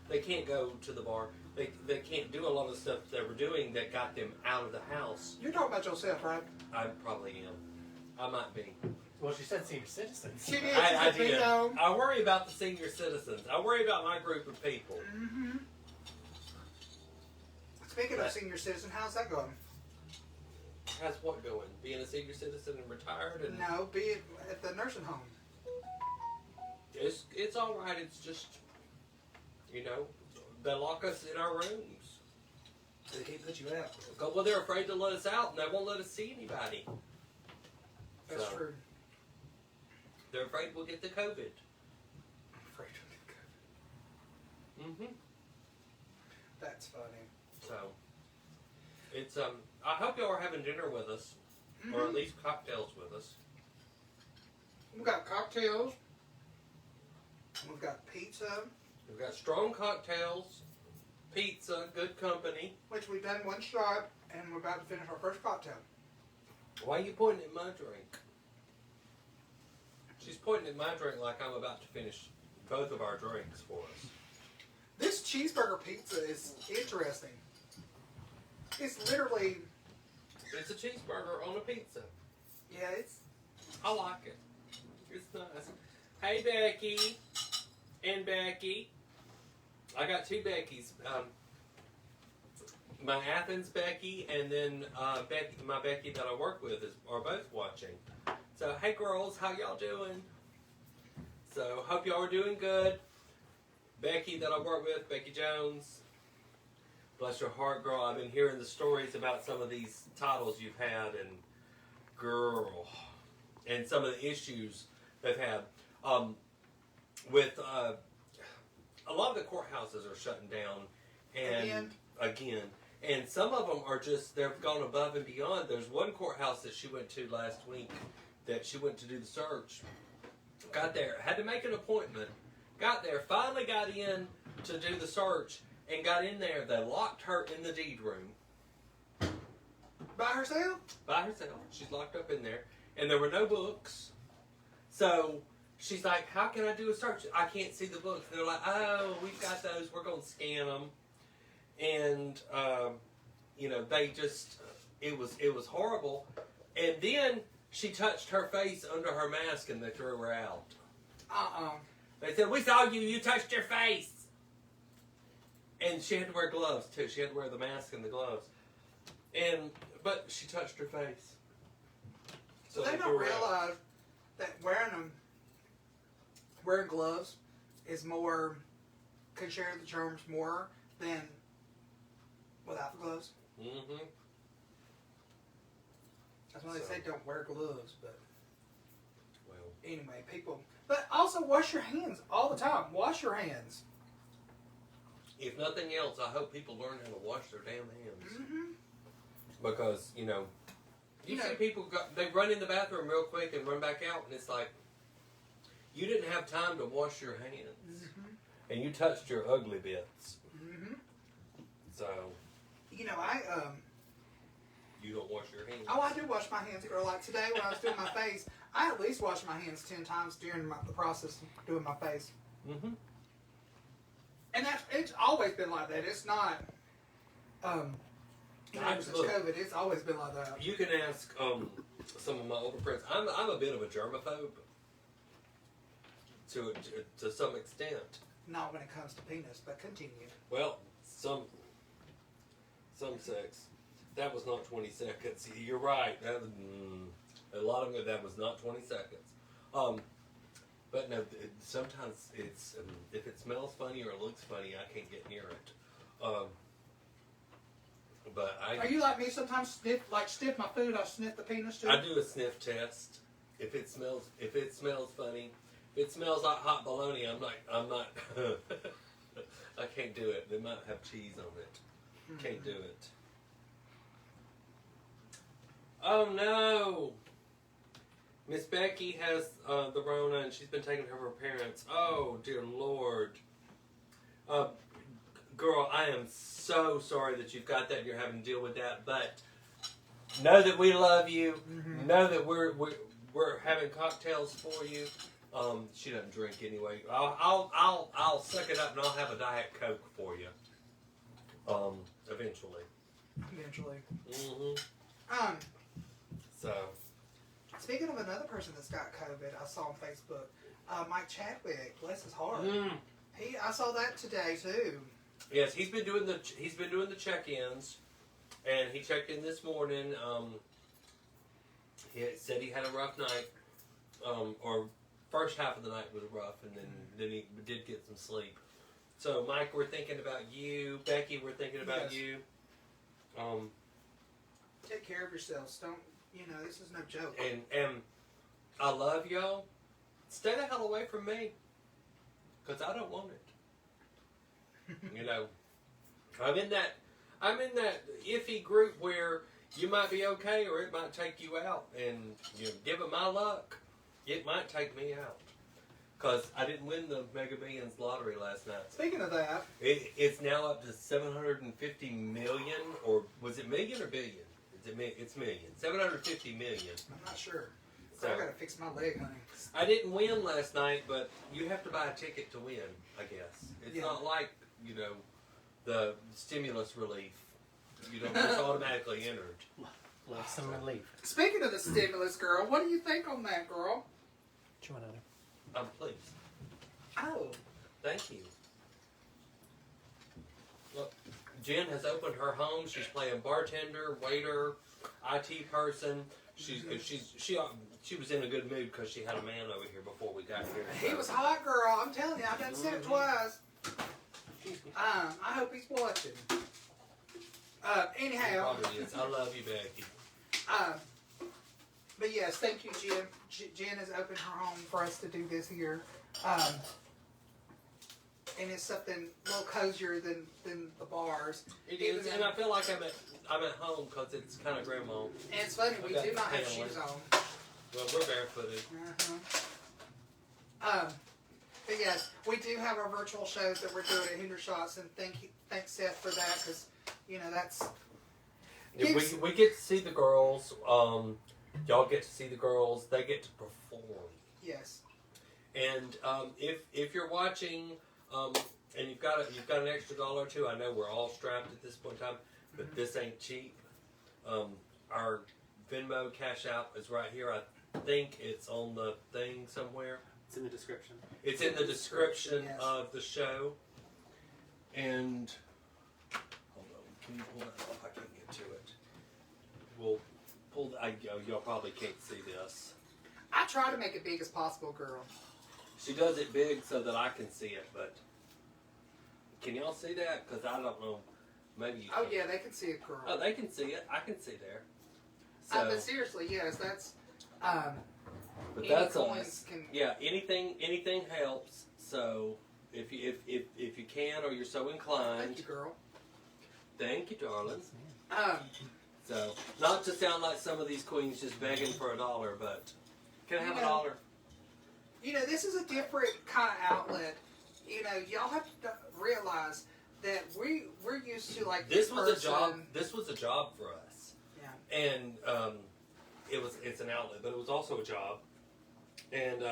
They can't go to the bar. They can't do a lot of stuff they were doing that got them out of the house. you're talking about yourself, right? I probably am. I might be. Well, she said senior citizens. She did. I She said did. bingo. I worry about the senior citizens. I worry about my group of people. Mm-hmm. Speaking of senior citizen, how's that going? How's what going? Being a senior citizen and retired? And No, be it at the nursing home. it's all right. It's just, they lock us in our rooms. So they can't put you out. Well, they're afraid to let us out, and they won't let us see anybody. That's So, true. They're afraid we'll get the COVID. I'm afraid of it. That's funny. So, it's I hope y'all are having dinner with us, or at least cocktails with us. We've got cocktails. We've got pizza, We've got strong cocktails, pizza, good company. which we've done one shot, and we're about to finish our first cocktail. Why are you pointing at my drink? She's pointing at my drink like I'm about to finish both of our drinks for us. This cheeseburger pizza is interesting. It's literally, It's a cheeseburger on a pizza. yeah, it's, I like it. It's nice. Hey, Becky. And Becky. I got two Beckys. My Athens Becky and then my Becky that I work with are both watching. So, hey girls, how y'all doing? So, hope y'all are doing good. Becky that I work with, Becky Jones. Bless your heart, girl. I've been hearing the stories about some of these titles you've had, and girl, and some of the issues they've had. With a lot of the courthouses are shutting down, and again, and some of them are just they've gone above and beyond. There's one courthouse that she went to last week that she went to do the search Got there, had to make an appointment. Got there, finally got in to do the search, and got in there. They locked her in the deed room. By herself? By herself. She's locked up in there. And there were no books. So she's like, how can I do a search? I can't see the books. And they're like, oh, we've got those. We're going to scan them. And, you know, they just, it was horrible. And then she touched her face under her mask and they threw her out. They said, we saw you. You touched your face. And she had to wear gloves, too. She had to wear the mask and the gloves. But she touched her face. So they don't realize that wearing gloves is more, can share the germs more than without the gloves. Mm-hmm. That's why they say don't wear gloves, but well, anyway, people. But also wash your hands all the time. Wash your hands. if nothing else, I hope people learn how to wash their damn hands. Mm-hmm. Because, you know, you see people, they run in the bathroom real quick and run back out, and it's like, you didn't have time to wash your hands. Mm-hmm. And you touched your ugly bits. Mm-hmm. So. You know, You don't wash your hands. Oh, I do wash my hands, girl. Like today when I was doing my face, I at least washed my hands 10 times during the process of doing my face. Mm-hmm. And it's always been like that. It's not, since COVID, it's always been like that. You can ask some of my older friends. I'm a bit of a germaphobe to some extent. Not when it comes to penis, but continue. Well, some sex. That was not 20 seconds. You're right. A lot of it, that was not 20 seconds. But no, sometimes it's if it smells funny or it looks funny, I can't get near it. But Are you like me? Sometimes sniff my food. I sniff the penis too. I do a sniff test. If it smells funny, if it smells like hot bologna, I'm not. I can't do it. They might have cheese on it. Can't do it. Oh no! Miss Becky has the Rona and she's been taken care of her parents. Oh dear Lord. Girl, I am so sorry that you've got that and you're having to deal with that, but know that we love you. Mm-hmm. Know that we're having cocktails for you. She doesn't drink anyway. I'll suck it up and I'll have a Diet Coke for you. Eventually. Mm-hmm. So. Speaking of another person that's got COVID, I saw on Facebook, Mike Chadwick, bless his heart. I saw that today too. Yes, he's been doing the check-ins, and he checked in this morning. He said he had a rough night, or first half of the night was rough, and then he did get some sleep. So, Mike, we're thinking about you. Becky, we're thinking about you. Take care of yourselves. Don't. This is no joke. And I love y'all. Stay the hell away from me. Because I don't want it. I'm in that iffy group where you might be okay or it might take you out. And given my luck, it might take me out. Because I didn't win the Mega Millions lottery last night. Speaking of that. It's now up to 750 million, or was it million or billion? It's million. 750 million. I'm not sure. So I gotta fix my leg, honey. I didn't win last night, but you have to buy a ticket to win, I guess. It's not like, the stimulus relief. You don't just automatically entered. Love some relief. Speaking of the stimulus, girl, what do you think on that, girl? What you want to know? Please. Oh. Thank you. Look, Jen has opened her home. She's playing bartender, waiter, IT person. She was in a good mood because she had a man over here before we got here. So. He was hot, girl. I'm telling you, I've done said it twice. I hope he's watching. Anyhow. I love you, Becky. But yes, thank you, Jen. Jen has opened her home for us to do this here. And it's something a little cozier than the bars. It is, and I feel like I'm at home because it's kind of grandma. And it's funny, we do not have shoes on. Well, we're barefooted. But yes, we do have our virtual shows that we're doing at Hendershots, and thanks Seth for that, because that's. We get to see the girls. Y'all get to see the girls. They get to perform. Yes. And if you're watching, and you've got an extra $1 or two, I know we're all strapped at this point in time, but this ain't cheap. Our Venmo Cash App is right here. I think it's on the thing somewhere. It's in the description. It's in the description Yes. of the show. And hold on, can you pull that off? I can't get to it. We'll pull. Y'all probably can't see this. I try to make it big as possible, girl. She does it big so that I can see it, but can y'all see that? Because I don't know. Maybe you Oh can. yeah, they can see it, girl. Oh, they can see it. I can see there. So, But seriously, yes, that's. but any that's coins us. can. Yeah, anything helps. So if you can or you're so inclined, Thank you, girl. thank you, darling. Um, So not to sound like some of these queens just begging for $1, but can I have $1? This is a different kind of outlet. Y'all have to realize that we're used to like This was a person. job. This was a job for us. Yeah. And it's an outlet, but it was also a job. And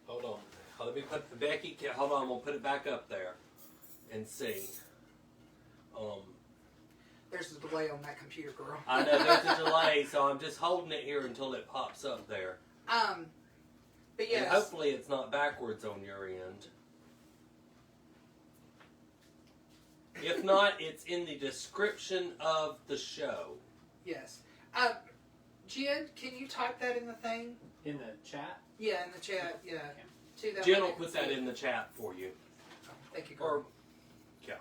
hold on, let me put Becky. Hold on, we'll put it back up there and see. There's a delay on that computer, girl. I know there's a delay, so I'm just holding it here until it pops up there. But yes. And hopefully it's not backwards on your end. If not, it's in the description of the show. Yes. Jen, can you type that in the thing? In the chat? Yeah, in the chat. Yeah. To that Jen way will they can put that see it. in the chat for you. Thank you, girl. Or, yeah.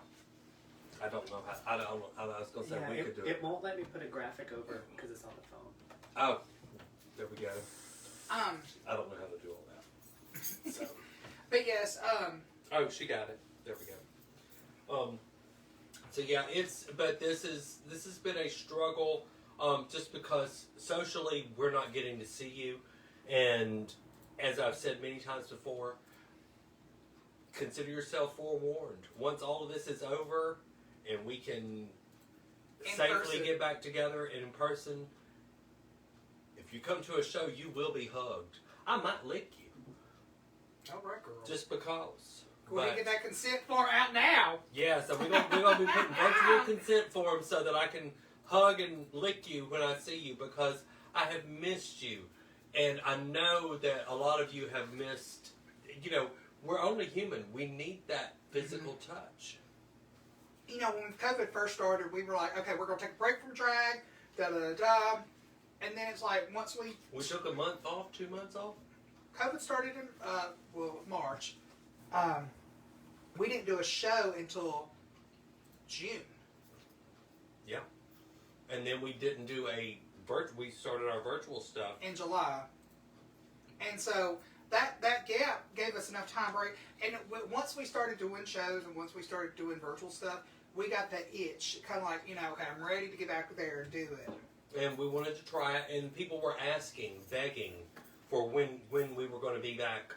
I don't know how. I don't know. I was gonna say Yeah, we could do it it. won't let me put a graphic over because it's on the phone. Oh, there we go. I don't know how to do all that. So. But yes. Oh, she got it. There we go. So yeah, but this has been a struggle, just because socially we're not getting to see you, and as I've said many times before, consider yourself forewarned. Once all of this is over, and we can safely person. get back together in person, if you come to a show, you will be hugged. I might lick you, All right, girl. just because. Go ahead and But- get that consent form out now. Yeah, so we're gonna be putting virtual consent forms so that I can hug and lick you when I see you, because I have missed you, and I know that a lot of you have missed. We're only human. We need that physical touch. When COVID first started, we were like, okay, we're gonna take a break from drag, da da da da, and then it's like once We took a month off, 2 months off. COVID started in March. We didn't do a show until June. Yeah, and then we didn't do we started our virtual stuff. In July. And so that gap gave us enough time break. And once we started doing shows and once we started doing virtual stuff, we got that itch. Kind of like, okay, I'm ready to get back there and do it. And we wanted to try it, and people were asking, begging for when we were going to be back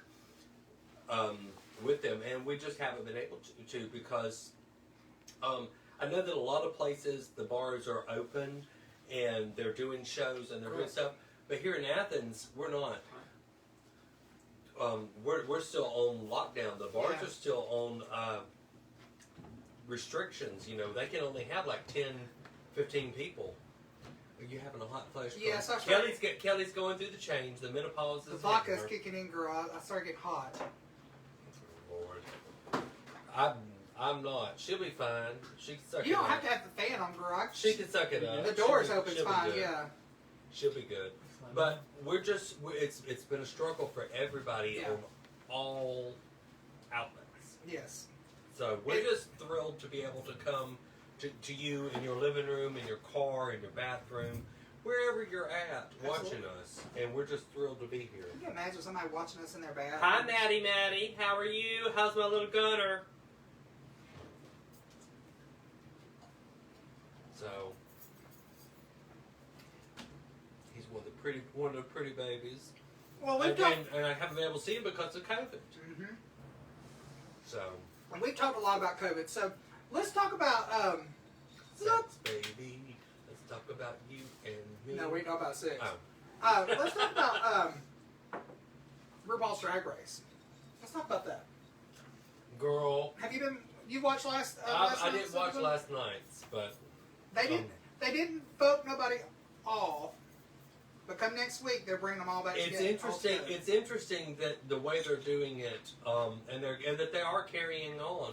with them, and we just haven't been able to because I know that a lot of places the bars are open and they're doing shows and they're doing stuff, but here in Athens we're not. We're still on lockdown. The bars are still on restrictions. They can only have like 10, 15 people. Are you having a hot flash? Yes, I'm Kellie's going through the change. The menopause is The vodka's hitting her. kicking in, girl. I started getting hot. Lord, I'm not. She'll be fine. She can suck it You don't up. have to have the fan on, girl. She can suck it up. The door's She'll be- open, it's she'll be fine, good. yeah. She'll be good. But it's been a struggle for everybody Yeah. on all outlets. Yes. So we're just thrilled to be able to come to you in your living room, in your car, in your bathroom, wherever you're at, watching us. And we're just thrilled to be here. Can you imagine somebody watching us in their bathroom? Hi, Maddie. How are you? How's my little gunner? So he's one of the pretty babies. Well, we've and I haven't been able to see him because of COVID. Mm-hmm. So. And we've talked a lot about COVID. So let's talk about Sex, baby. Let's talk about you and me. No, we ain't talking about sex. Oh. Let's talk about RuPaul's Drag Race. Let's talk about that. Girl. Have you been? You watched last? I didn't watch last night's, but They didn't. They didn't vote nobody off. But come next week, they're bringing them all back it's together. interesting. It's interesting that the way they're doing it, and that they are carrying on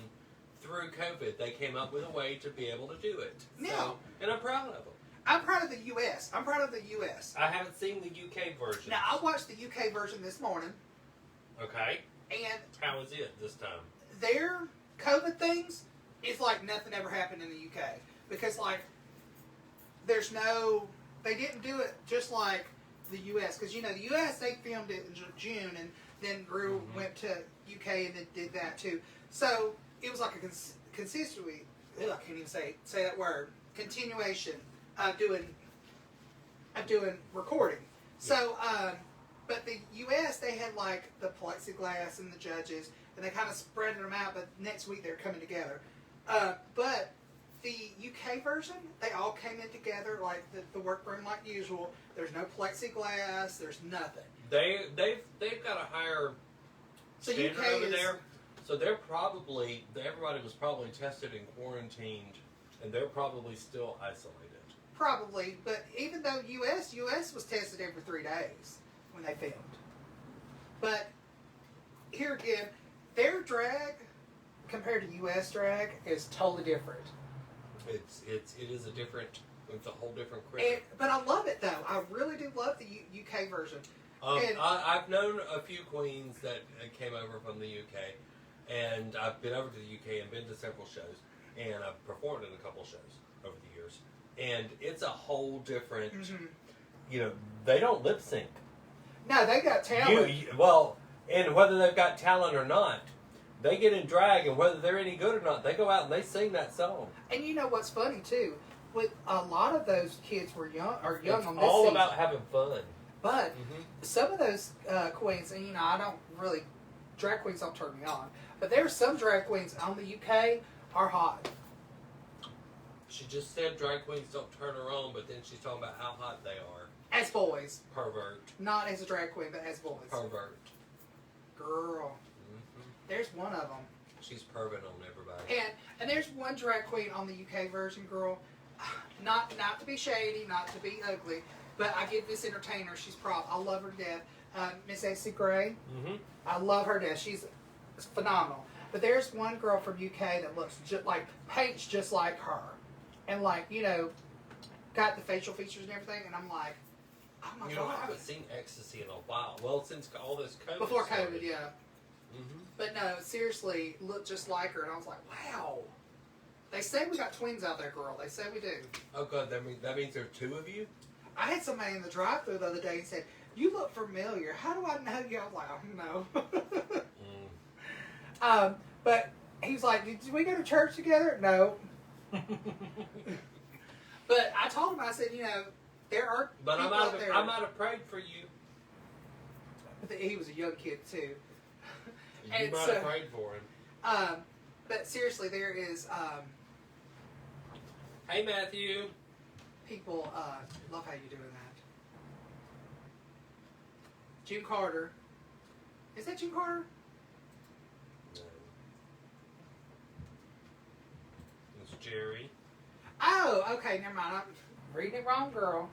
through COVID. They came up with a way to be able to do it. Yeah. So, and I'm proud of them. I'm proud of the U.S. I'm proud of the U.S. I haven't seen the UK version. Now, I watched the UK version this morning, Okay. and How is it this time? their COVID things is like nothing ever happened in the UK. Because, like, there's no... They didn't do it just like the U.S. Because, you know, the U.S., they filmed it in June, and then Rue went to UK and then did that, too. So, it was like a consistency... I can't even say that word. Continuation of doing recording. So, but the U.S., they had like the plexiglass and the judges, and they kind of spread them out, but next week they're coming together. But the UK version, they all came in together, like the workroom like usual. There's no plexiglass, there's nothing. They've got a higher So standard UK over is, there. So they're probably, everybody was probably tested and quarantined, and they're probably still isolated. Probably, but even though US was tested every 3 days when they filmed. But here again, their drag compared to US drag is totally different. It is a different, it's a whole different critter. But I love it though. I really do love the UK version. And I've known a few queens that came over from the UK, and I've been over to the UK and been to several shows, and I've performed in a couple shows over the years. And it's a whole different, you know, they don't lip sync. No, they got talent. Well, and whether they've got talent or not, they get in drag, and whether they're any good or not, they go out and they sing that song. And you know what's funny too? With a lot of those kids were young It's on this all season. about having fun. But some of those queens, and you know, I don't really, drag queens don't turn me on. But there are some drag queens on the UK are hot. She just said drag queens don't turn her on, but then she's talking about how hot they are. As boys. Pervert. Not as a drag queen, but as boys. Pervert. Girl. There's one of them. She's pervert on everybody. And there's one drag queen on the UK version, girl. Not to be shady, not to be ugly, but I give this entertainer, she's I love her to death. Miss Essie Gray. I love her to death. She's phenomenal. But there's one girl from UK that looks paints just like her. And like, you know, got the facial features and everything, and I'm like, oh my You God. know, I haven't seen ecstasy in a while. Well, since all this COVID Before started. COVID, yeah. But no, seriously, looked just like her, and I was like, wow. They say we got twins out there, girl. They say we do. Oh, God, that means there are two of you? I had somebody in the drive-thru the other day and said, you look familiar. How do I know you? I was like, oh, no. But he's like, did we go to church together? No. But I told him, I said, you know, there are But people out there. I might have prayed for you. He was a young kid, too. You And might so- have prayed for him. But seriously, there is Hey, Matthew. people love how you're doing that. June Carter. Is that June Carter? No. It's Jerry. Oh, okay, never mind. I'm reading it wrong, girl.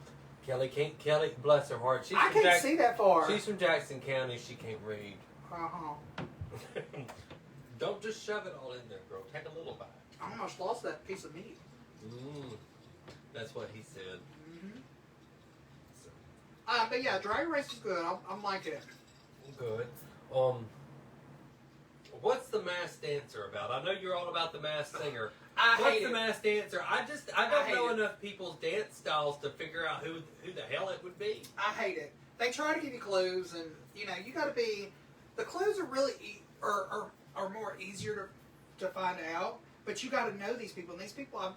Kelly, bless her heart. She's I from can't see that far. She's from Jackson County. She can't read. Uh-huh. Don't just shove it all in there, girl. Take a little bite. I almost lost that piece of meat. That's what he said. So, But yeah, Drag Race is good. I'm liking it. good. What's the masked dancer about? I know you're all about the masked singer. What's the masked dancer? I don't know enough people's dance styles to figure out who the hell it would be. I hate it. They try to give you clues, and you know you got to be. The clues are really are more easier to find out, but you got to know these people, and these people I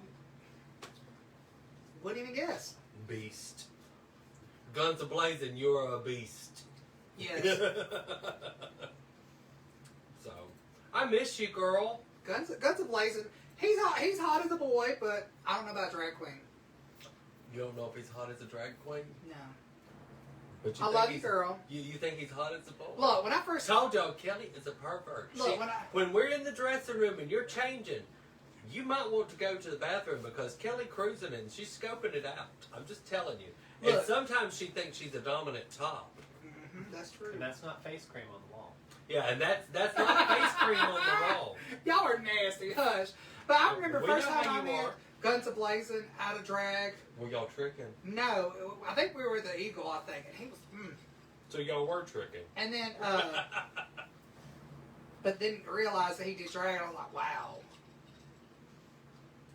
wouldn't even guess. Beast. Guns a blazing, you're a beast. Yes. So, I miss you, girl. Guns a blazing. He's hot as a boy, but I don't know about drag queen. You don't know if he's hot as a drag queen? No. But I love you, girl. You think he's hot as a boy? Look, when I first told y'all, Kelly is a pervert. Look, when we're in the dressing room and you're changing, you might want to go to the bathroom because Kelly cruising and she's scoping it out. I'm just telling you. Look. And sometimes she thinks she's a dominant top. That's true. And that's not face cream on the wall. Yeah, and that's not face cream on the wall. Y'all are nasty. Hush. But I remember We first know time how I you met are. Guns a blazing out of drag. Were y'all tricking? No, I think we were the Eagle. I think, and he was. So y'all were tricking. And then, but didn't realize that he did drag. I was like, wow.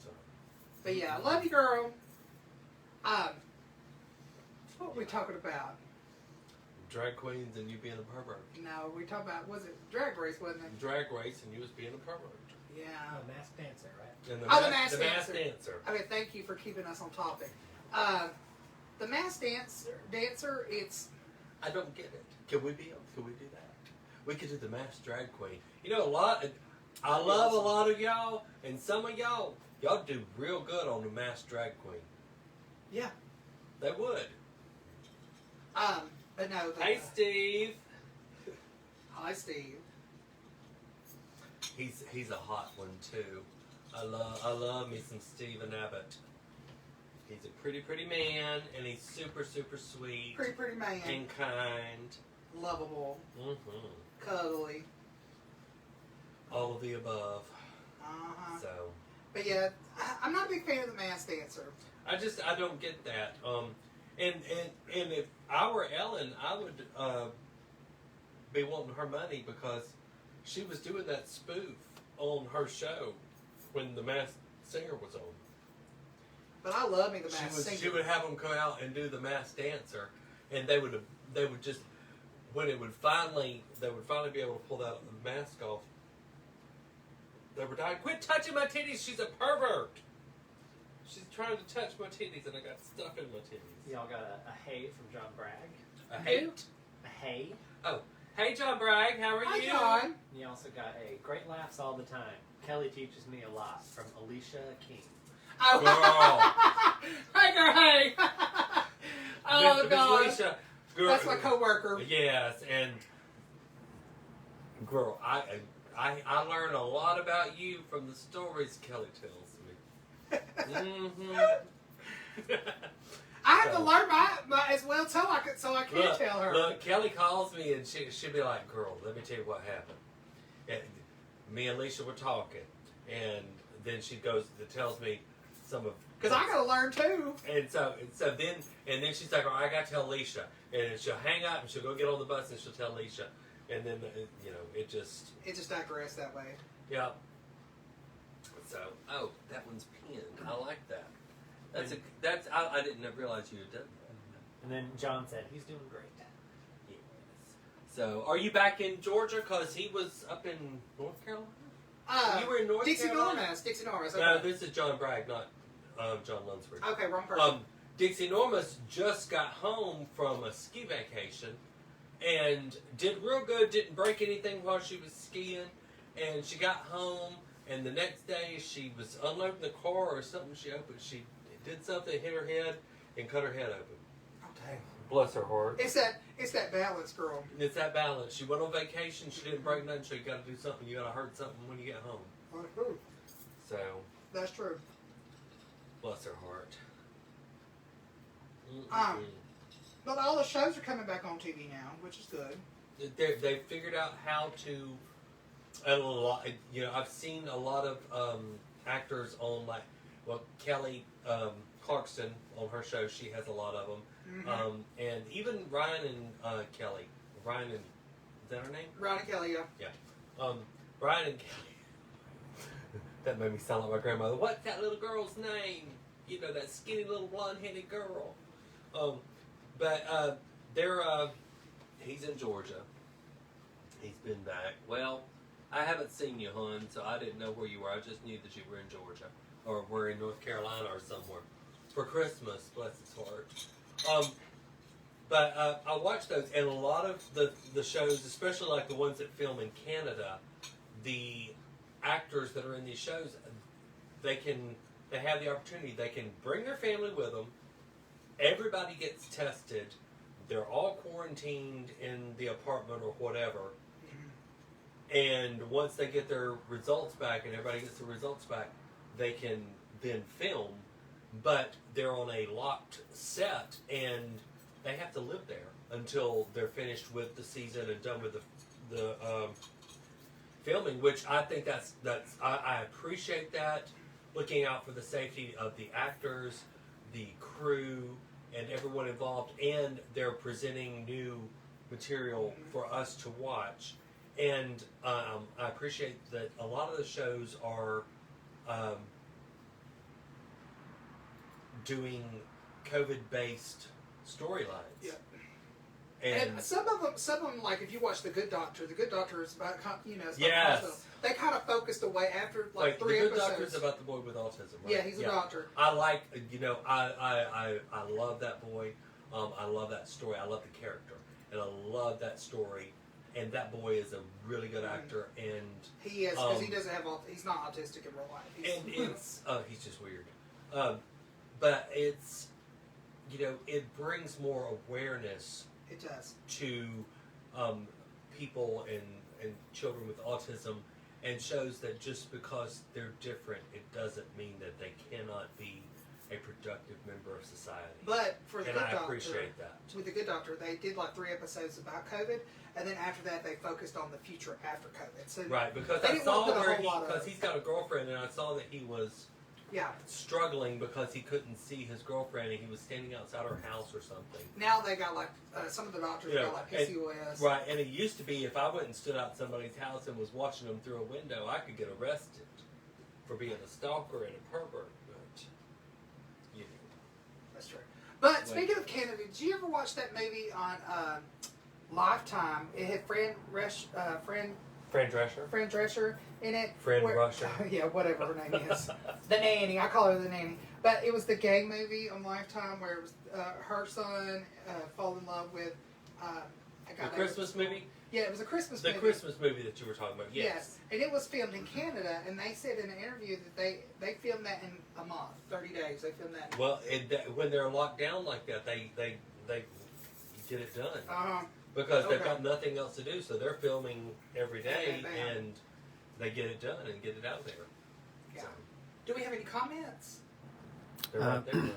So. But yeah, I love you, girl. What were we talking about? Drag queens and you being a pervert. No, we talking about, was it Drag Race, wasn't it? Drag race and you was being a pervert. Yeah. Oh, masked dancer, right? And The masked masked dancer. dancer. Okay, thank you for keeping us on topic. The masked dancer, it's... I don't get it. Can we do that? We could do the masked drag queen. You know, I love a lot of y'all, and some of y'all do real good on the masked drag queen. Yeah. They would. But no. Hey, Steve. Hi, Steve. He's a hot one too. I love me some Stephen Abbott. He's a pretty man, and he's super sweet. Pretty man. And kind. Lovable. Mm-hmm. Cuddly. All of the above. Uh-huh. So. But yeah, I'm not a big fan of the masked dancer. I don't get that. And if I were Ellen, I would be wanting her money because she was doing that spoof on her show when the Masked Singer was on. But I love me the masked singer. She would have them come out and do the Masked Dancer, and they would just when they would finally be able to pull that mask off. They were dying. Quit touching my titties! She's a pervert. She's trying to touch my titties, and I got stuff in my titties. Y'all got a hey from John Bragg. A hate? A hey. Oh, hey John Bragg, how are Hi, you? John. And you also got a great laughs all the time. Kelly teaches me a lot from Alicia King. Oh. Hey, girl, hey. Oh, Miss God. Alicia, girl, That's my coworker. Yes, and girl, I learn a lot about you from the stories Kelly tells me. Mm-hmm. I have to learn my as well too. I can tell her. Look, Kelly calls me and she'll be like, "Girl, let me tell you what happened." And me and Alicia were talking, and then she tells me some of Because I got to learn too. And so then she's like, "Oh, I got to tell Alicia," and she'll hang up and she'll go get on the bus and she'll tell Alicia, and then it just digressed that way. yeah. So that one's pinned. I like that. I didn't realize you had done that. And then John said he's doing great. Yes. So are you back in Georgia? Because he was up in North Carolina. You were in North Carolina. Dixie Normus. Okay. No, this is John Bragg, not John Lunsford. Okay, wrong person. Dixie Normus just got home from a ski vacation and did real good, didn't break anything while she was skiing, and she got home, and the next day she was unloading the car or something, she did something, hit her head, and cut her head open. Okay. Bless her heart. It's that balance, girl. It's that balance. She went on vacation, she didn't break nothing, so you got to do something, you got to hurt something when you get home. So, That's true. bless her heart. But all the shows are coming back on TV now, which is good. They figured out how to. I've seen a lot of actors on Kelly Clarkson on her show. She has a lot of them, Mm-hmm. and even Ryan and Kelly. Ryan and is that her name? Ron and Kelly, yeah. Ryan and Kelly. That made me sound like my grandmother. What's that little girl's name? You know, that skinny little blonde-headed girl. But he's in Georgia. He's been back. Well, I haven't seen you, hon, so I didn't know where you were. I just knew that you were in Georgia. Or were in North Carolina or somewhere. For Christmas, bless his heart. But I watch those, and a lot of the shows, especially like the ones that film in Canada, the actors that are in these shows, they have the opportunity. They can bring their family with them. Everybody gets tested. They're all quarantined in the apartment or whatever. And once they get their results back, and everybody gets the results back, they can then film. But they're on a locked set, and they have to live there until they're finished with the season and done with the filming. Which I think I appreciate that, looking out for the safety of the actors, the crew, and everyone involved, and they're presenting new material for us to watch. And I appreciate that a lot of the shows are doing COVID-based storylines. Yeah. And some of them, like if you watch The Good Doctor is about, it's about Yes. hospital. They kind of focused away after like The 3 Good episodes. Doctor is about the boy with autism, right? Yeah, he's a doctor. I like, I love that boy. I love that story. I love the character, and I love that story. And that boy is a really good actor, and He is, because he doesn't have, he's not autistic in real life. he's just weird. But it's, it brings more awareness It does. to people and children with autism, and shows that just because they're different, it doesn't mean that they cannot be a productive member of society. But for The And Good I Doctor, appreciate that. with The Good Doctor, they did like 3 episodes about COVID, and then after that, they focused on the future after COVID. So Right, because they I didn't saw want to put a where whole lot of- because he's got a girlfriend, and I saw that he was yeah. struggling because he couldn't see his girlfriend, and he was standing outside her house or something. Now they got like some of the doctors got like PCOS. Right, and it used to be if I went and stood out somebody's house and was watching them through a window, I could get arrested for being a stalker and a pervert. But That's true. But speaking of Canada, did you ever watch that movie on Lifetime? It had Fran Drescher in it. Fran Drescher. Yeah, whatever her name is. The nanny. I call her the nanny. But it was the gay movie on Lifetime where it was her son fall in love with a guy. The Christmas movie? Yeah, it was a Christmas The movie. Christmas movie that you were talking about, yes. Yes, and it was filmed in Canada, and they said in an interview that they filmed that in a month, 30 days. They filmed that. Well, when they're locked down like that, they get it done. Because they've got nothing else to do, so they're filming every day, and they get it done and get it out there. Yeah. So, Do we have any comments? they're right there done.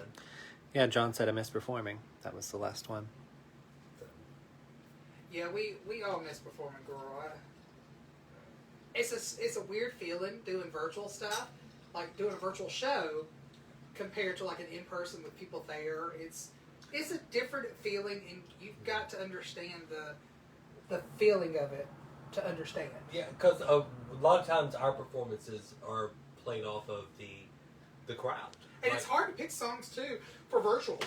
Yeah, John said I miss performing. That was the last one. Yeah, we all miss performing, girl. It's a weird feeling doing virtual stuff, like doing a virtual show, compared to like an in person with people there. It's a different feeling, and you've got to understand the feeling of it to understand. Yeah, because a lot of times our performances are played off of the crowd. And it's hard to pick songs too for virtual.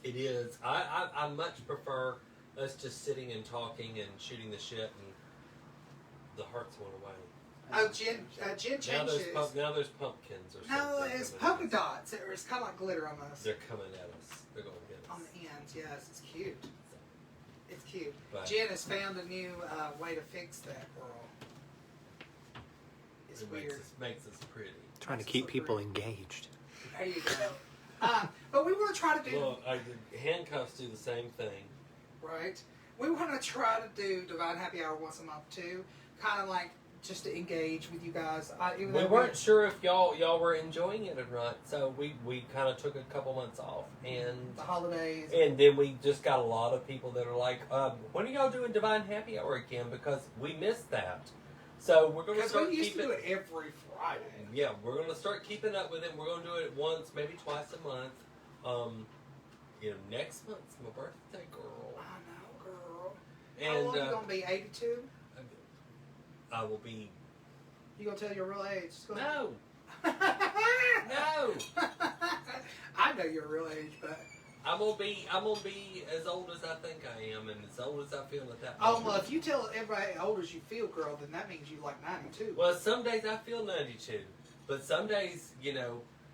It is. I much prefer us just sitting and talking and shooting the shit, and the hearts went away. Oh, Jen changes. Now there's pumpkins or something. No, it's polka dots. It's kind of like glitter almost. They're coming at us. They're going to get us. On the ends, yes, it's cute. It's cute. But Jen has found a new way to fix that, girl. It's it weird. makes us pretty. Trying to keep people engaged. There you go. But we want to try to do Well, handcuffs do the same thing. right. We want to try to do Divine Happy Hour once a month too, kind of like just to engage with you guys. We weren't sure if y'all were enjoying it or not, so we kind of took a couple months off, and the holidays. and then we just got a lot of people that are like, when are y'all doing Divine Happy Hour again? Because we missed that. So we're going to Because start we used to keeping. do it every Friday. Yeah, we're going to start keeping up with it. We're going to do it once, maybe twice a month. Next month's my birthday, girl. I know, girl. And How old are you gonna be? 82? I will be. You gonna tell your real age? Just go No, ahead. no. I know your real age, but I'm gonna be as old as I think I am, and as old as I feel at that oh moment. well, if you tell everybody how old as you feel, girl, then that means you like 92. Well, some days I feel 92, but some days,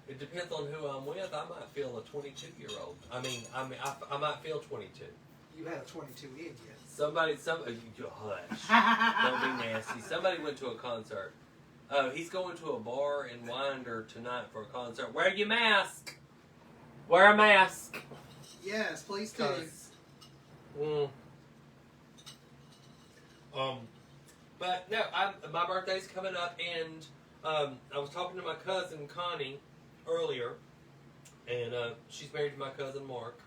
It depends on who I'm with. I might feel a 22-year-old. I might feel 22. You had a 22 in you. Hush. Don't be nasty. Somebody went to a concert. He's going to a bar in Winder tonight for a concert. Wear your mask. Wear a mask. Yes, please do. But no, my birthday's coming up, and I was talking to my cousin Connie earlier, and she's married to my cousin Mark.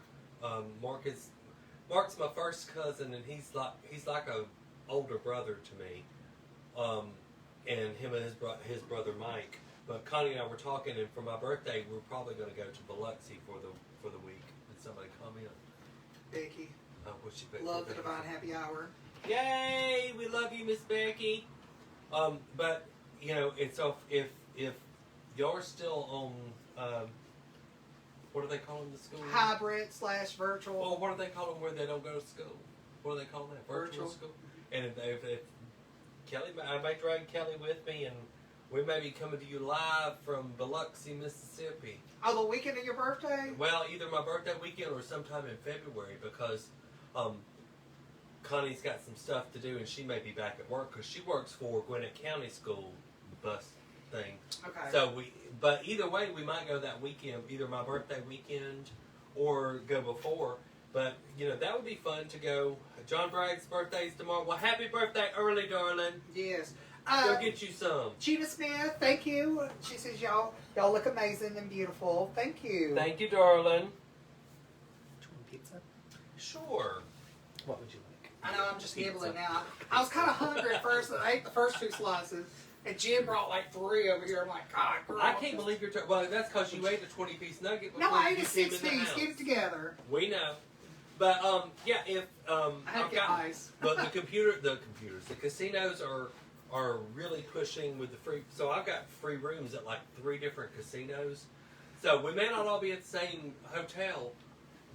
Mark's my first cousin, and he's like a older brother to me. And him and his brother Mike. But Connie and I were talking, and for my birthday, we're probably going to go to Biloxi for the week. Did somebody comment? Becky. What's she? Love the Divine Happy Hour. Yay! We love you, Miss Becky. But you know, it's if y'all are still on what do they call them? The school Hybrid/virtual. Well, what do they call them where they don't go to school? What do they call that? Virtual school. And if Kellie, I may drag Kellie with me, and we may be coming to you live from Biloxi, Mississippi. Oh, the weekend of your birthday? Well, either my birthday weekend or sometime in February, because Connie's got some stuff to do, and she may be back at work because she works for Gwinnett County School bus thing. Okay. So but either way, we might go that weekend, either my birthday weekend or go before. But you know, that would be fun to go. John Bragg's birthday's tomorrow. Well, happy birthday early, darling. Yes. Go get you some. Gina Smith, thank you. She says y'all look amazing and beautiful. Thank you. Thank you, darling. Twin pizza? Sure. What would you like? I know I'm just nibbling now. I was kind of hungry at first, and I ate the first 2 slices. And Jen brought like 3 over here. I'm like, God, girl. I can't believe you're. Well, that's because you ate a 20-piece nugget. No, I ate you a came 6 in the piece. house. Get it together. We know. But yeah, if I had I've to get got, ice. but the casinos are really pushing with the free. So I've got free rooms at like 3 different casinos. So we may not all be at the same hotel,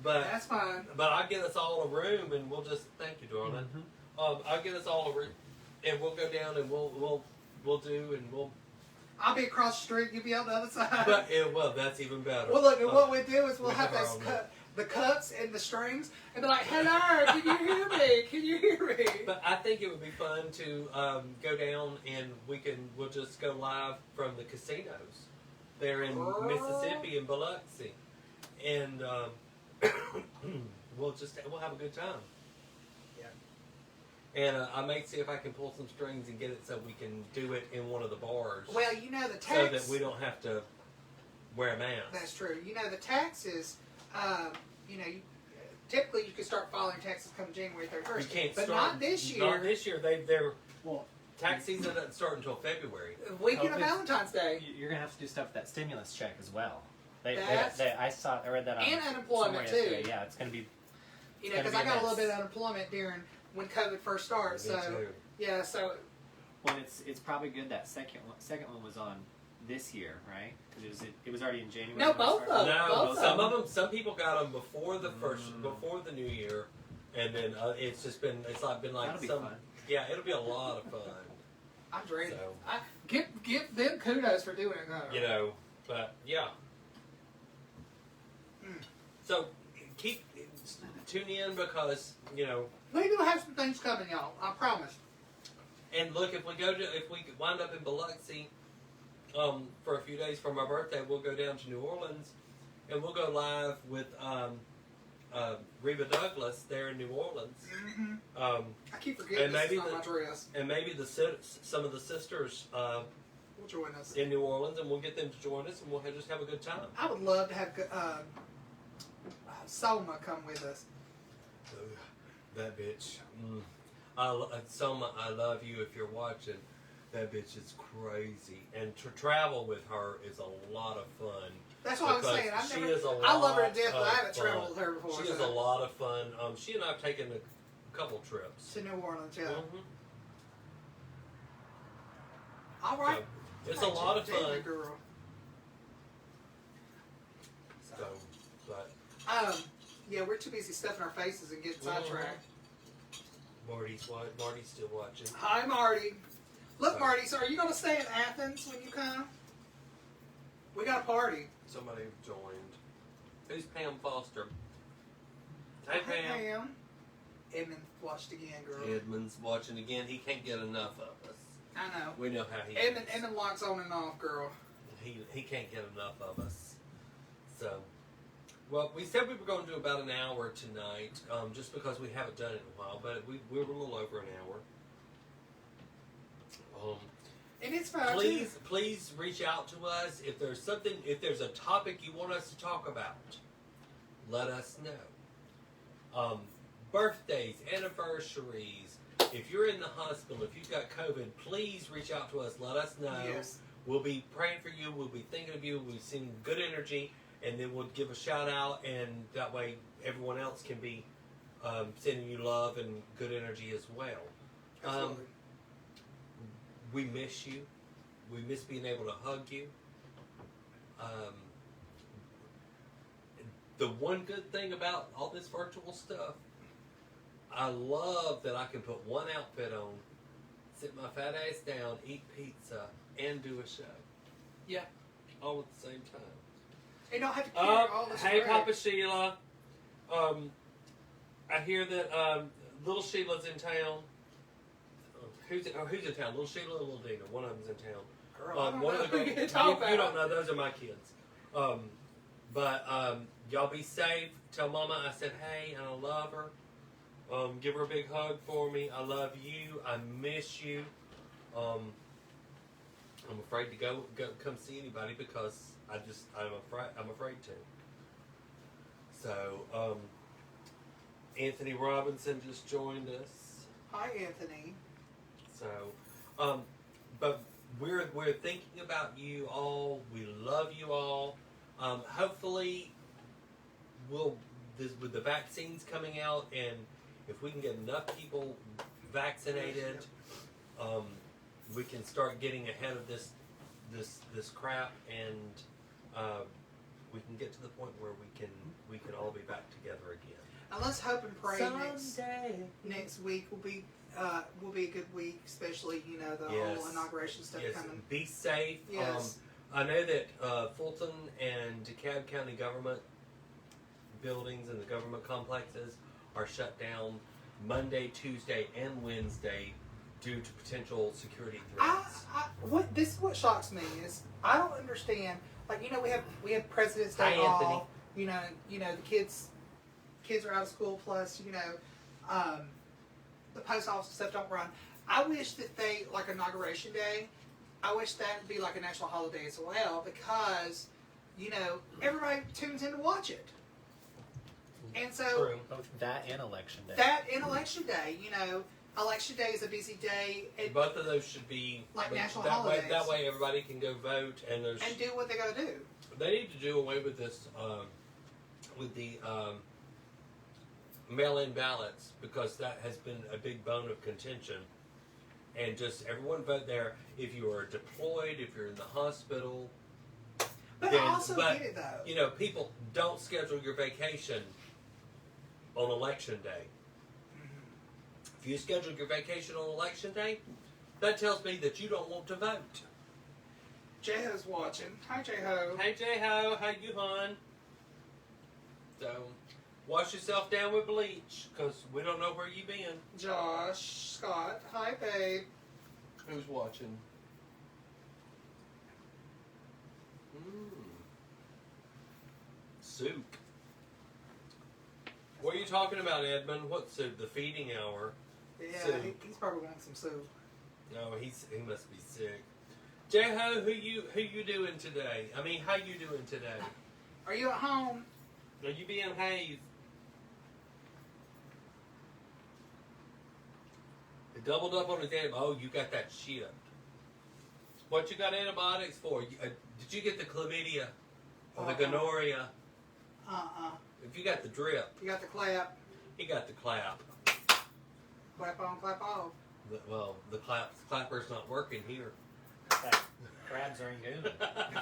but That's fine. But I'll get us all a room, and we'll just thank you, darling. Mm-hmm. I'll get us all a room, and we'll go down, and we'll do, and we'll. I'll be across the street. You'll be on the other side. But well, that's even better. Well, look, what we do is we'll we have have our those own the cups and the strings, and be like, "Hello, can you hear me? Can you hear me?" But I think it would be fun to go down, and we'll just go live from the casinos there in Mississippi and Biloxi, and we'll have a good time. Yeah. And I may see if I can pull some strings and get it so we can do it in one of the bars. Well, you know the tax. So that we don't have to wear a mask. That's true. You know the taxes. Typically you can start filing taxes come January 31st. You can't but start. not this year. Not this year. They're Well, tax season doesn't start until February. Weekend of it's- Valentine's Day. You're gonna have to do stuff with that stimulus check as well. I read that on And unemployment, somewhere yesterday. too. Yeah, it's gonna be. You know, It's because gonna I be a got a little mess. bit of unemployment during when COVID first started. Me So too. yeah, so Well, it's probably good that second one was on this year, right? Because it was already in January. No, when it both started. of them. No, Both some of of them. Some people got them before the Mm. before the new year, and then it's just been like That'll be some. fun. Yeah, it'll be a lot of fun. I'm ready. So. I give them kudos for doing it. Though. You know, but yeah. Mm. So tune in because you know. We do have some things coming, y'all. I promise. And look, if we wind up in Biloxi for a few days for my birthday, we'll go down to New Orleans, and we'll go live with Reba Douglas there in New Orleans. Mm-hmm. I keep forgetting and this maybe is on the- my dress. And maybe some of the sisters Will join us. in New Orleans, and we'll get them to join us, and we'll just have a good time. I would love to have Soma come with us. That bitch. Soma, I love you if you're watching. That bitch is crazy. And to travel with her is a lot of fun. That's what I was saying. Because I love her to death, lot but I haven't of traveled fun. with her before. She is a lot of fun. She and I have taken a couple trips. To New Orleans, yeah. Mhm. All right. So, it's a lot of fun. Girl. So, but Yeah, we're too busy stuffing our faces and getting sidetracked. Marty's still watching. Hi, Marty. Look, So- Marty, so are you going to stay in Athens when you come? We got a party. Somebody joined. Who's Pam Foster? Hey, Hey, Pam. Pam. Edmund watched again, girl. Edmund's watching again. He can't get enough of us. I know. We know how he Edmund, is. Edmund locks on and off, girl. He can't get enough of us. So, well, we said we were going to do about an hour tonight, just because we haven't done it in a while, but we were a little over an hour. And it's fine. Please reach out to us if there's a topic you want us to talk about. Let us know. Birthdays, anniversaries. If you're in the hospital, if you've got COVID, please reach out to us. Let us know. Yes. We'll be praying for you. We'll be thinking of you. We'll send good energy, and then we'll give a shout out, and that way everyone else can be sending you love and good energy as well. Absolutely. We miss you. We miss being able to hug you. The one good thing about all this virtual stuff, I love that I can put one outfit on, sit my fat ass down, eat pizza, and do a show. Yeah. All at the same time. You don't have to carry all this Hey, crap. Papa Sheila. I hear that little Sheila's in town. Who's in town? Little Sheila or Little Dina? One of them's in town. Girl, I don't One know of the who girls. you're talking You about. don't know. Those are my kids. But y'all be safe. Tell Mama I said hey and I love her. Give her a big hug for me. I love you. I miss you. I'm afraid to go come see anybody because I'm afraid to. So Anthony Robinson just joined us. Hi, Anthony. So, but we're thinking about you all. We love you all. Hopefully, with the vaccines coming out, and if we can get enough people vaccinated, we can start getting ahead of this crap, and we can get to the point where we can all be back together again. Now let's hope and pray Someday. next week will be a good week, especially the Yes. whole inauguration stuff Yes, coming. be safe. Yes. I know that Fulton and DeKalb County government buildings and the government complexes are shut down Monday, Tuesday, and Wednesday due to potential security threats. This is what shocks me is I don't understand. Like we have President's Day Hi, Anthony. off. The kids are out of school. Plus the post office stuff don't run. I wish that they like Inauguration Day. I wish that would be like a national holiday as well because everybody tunes in to watch it. And so True. Both that and election day. that and Election Day, Election Day is a busy day. Both of those should be Like national that holidays. That way, everybody can go vote, and there's And do what they got to do. they need to do away with this with the mail-in ballots because that has been a big bone of contention. And just everyone vote there. If you are deployed, if you're in the hospital, But I also get it though. People don't schedule your vacation on Election Day. If you schedule your vacation on Election Day, that tells me that you don't want to vote. J-Ho's watching. Hi, J-Ho. Hey J-Ho, how you, hon? So, wash yourself down with bleach, because we don't know where you been. Josh, Scott. Hi, babe. Who's watching? Soup. What are you talking about, Edmund? What soup? The feeding hour. Yeah, Soup. he's probably wanting some soup. No, he must be sick. J-Ho, who you doing today? I mean, how you doing today? Are you at home? Are you being hazed? He doubled up on his antibiotics. Oh, you got that shit. What you got antibiotics for? Did you get the chlamydia or the gonorrhea? If you got the drip, You got the clap. he got the clap. Clap on, clap off. The clapper's not working here. Crabs are in goon.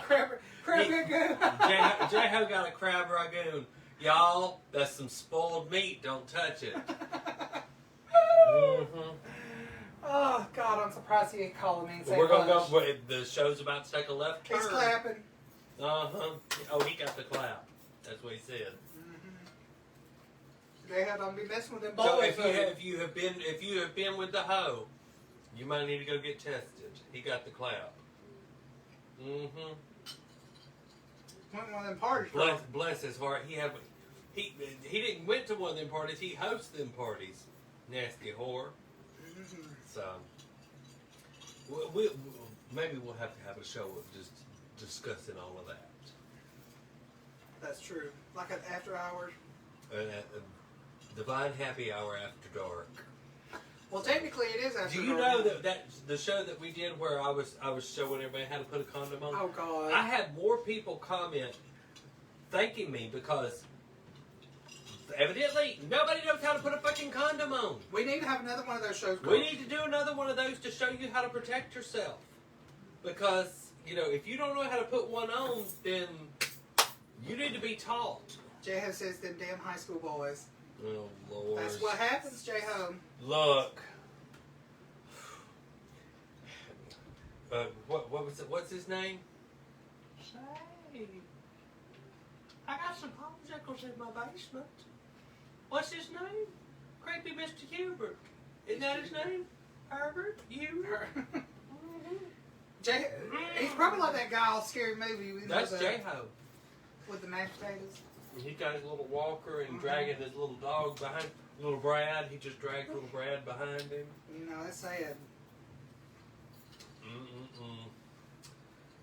Crab ragoon. J-Ho got a crab ragoon. Y'all, that's some spoiled meat. Don't touch it. Oh, God, I'm surprised he ain't calling me and saying We're gonna hush. go. The show's about to take a left turn. He's clapping. Oh, he got the clap. That's what he said. They don't be messing with them So boys. if you have been with the hoe, you might need to go get tested. He got the clap. Went to one of them parties. Bless his heart. He didn't went to one of them parties. He hosts them parties. Nasty whore. So maybe we'll have to have a show of just discussing all of that. That's true. Like an after hours. Divine Happy Hour After Dark. Well, technically it is after Do you dark. know that the show that we did where I was showing everybody how to put a condom on? Oh, God. I had more people comment thanking me because evidently nobody knows how to put a fucking condom on. We need to have another one of those shows. We need to do another one of those to show you how to protect yourself. Because, if you don't know how to put one on, then you need to be taught. J-Ho says them damn high school boys. Oh, Lord. That's what happens, J-Ho. Look. What's his name? Say, I got some popsicles in my basement. What's his name? Creepy Mr. Hubert. Isn't that his name? Herbert? Hubert? He's probably like that guy off Scary Movie. That's J-Ho. With the mashed potatoes. He got his little walker and dragging his little dog behind. Little Brad. He just dragged little Brad behind him. That's sad.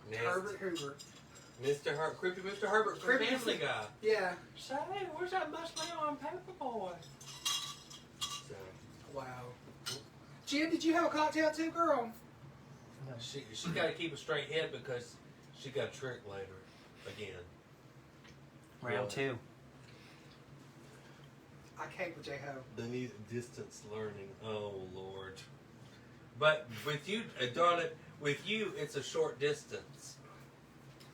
Nasty. Herbert Hoover. Creepy Mr. Herbert from Creepy Family Guy. Yeah. Say, where's that muscly arm Paperboy? So, Wow. Jen, did you have a cocktail too, girl? no, she got to keep a straight head because she got a trick later again. Round 2. I came with J-Ho. They need distance learning. Oh, Lord. But with you, darn it, with you, it's a short distance.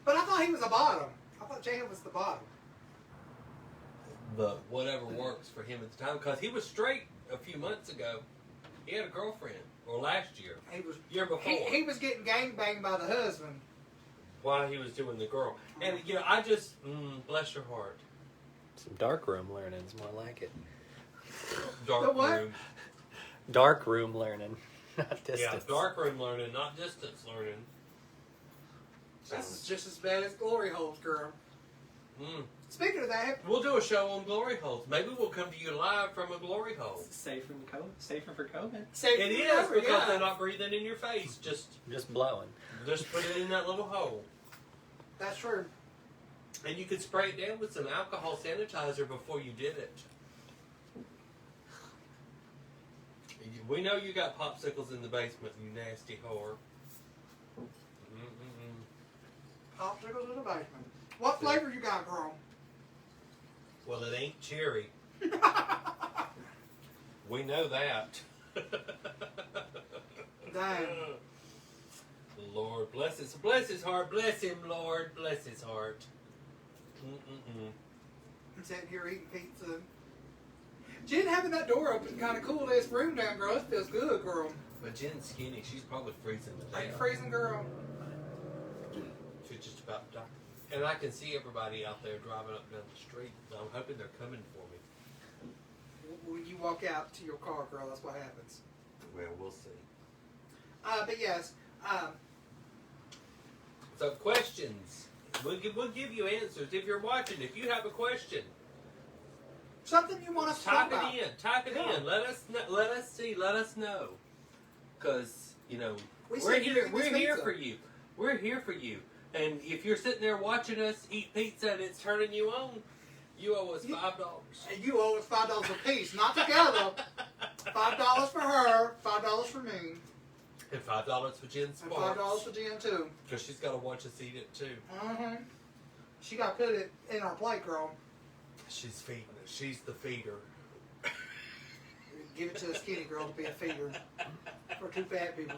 But I thought he was a bottom. I thought J-Ho was the bottom. But whatever works for him at the time. Because he was straight a few months ago. He had a girlfriend. Or last year. Year before. He was getting gangbanged by the husband. While he was doing the girl. And, I just, bless your heart. Some dark room learning is more like it. Dark The what? room. Dark room learning, not distance. Yeah, dark room learning, not distance learning. That's just as bad as glory holes, girl. Speaking of that, We'll do a show on glory holes. Maybe we'll come to you live from a glory hole. Safer for COVID. It is because they're not breathing in your face. Just blowing. Just put it in that little hole. That's true. And you could spray it down with some alcohol sanitizer before you did it. We know you got popsicles in the basement, you nasty whore. Popsicles in the basement. What flavor you got, girl? Well, it ain't cherry. We know that. Damn. Lord, bless his heart. Bless him, Lord. Bless his heart. I'm sitting here eating pizza. Jen, having that door open kind of cool this room down, girl. It feels good, girl. But Jen's skinny. She's probably freezing to Are you death. freezing, girl? She's just about to die. And I can see everybody out there driving up down the street. I'm hoping they're coming for me. When you walk out to your car, girl, that's what happens. Well, we'll see. But yes, So questions. We'll give you answers. If you're watching, if you have a question, something you want us to talk type about. it in. Type it Yeah. in. Let us see. Let us know. Because, We we're sit here here. and We're eat here pizza. for you. We're here for you. And if you're sitting there watching us eat pizza and it's turning you on, you owe us $5. And you owe us $5 a piece, not together. $5 for her, $5 for me, And $5 for Jen and Sparks. $5 for Jen too. Because she's got to watch us eat it too. She got to put it in our plate, girl. She's feeding it. She's the feeder. Give it to a skinny girl to be a feeder for two fat people.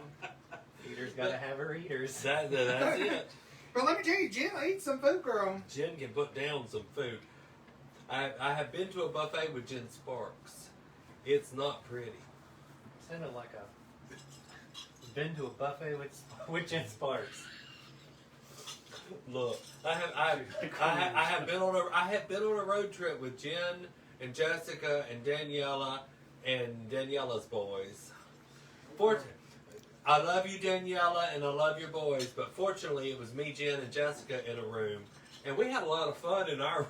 Eaters gotta have her eaters. That's it. But let me tell you, Jen will eat some food, girl. Jen can put down some food. I have been to a buffet with Jen Sparks. It's not pretty. Sounded like a been to a buffet with Jen Sparks. Look, I have been on a road trip with Jen and Jessica and Daniela and Daniela's boys. I love you, Daniela, and I love your boys, but fortunately it was me, Jen, and Jessica in a room, and we had a lot of fun in our room.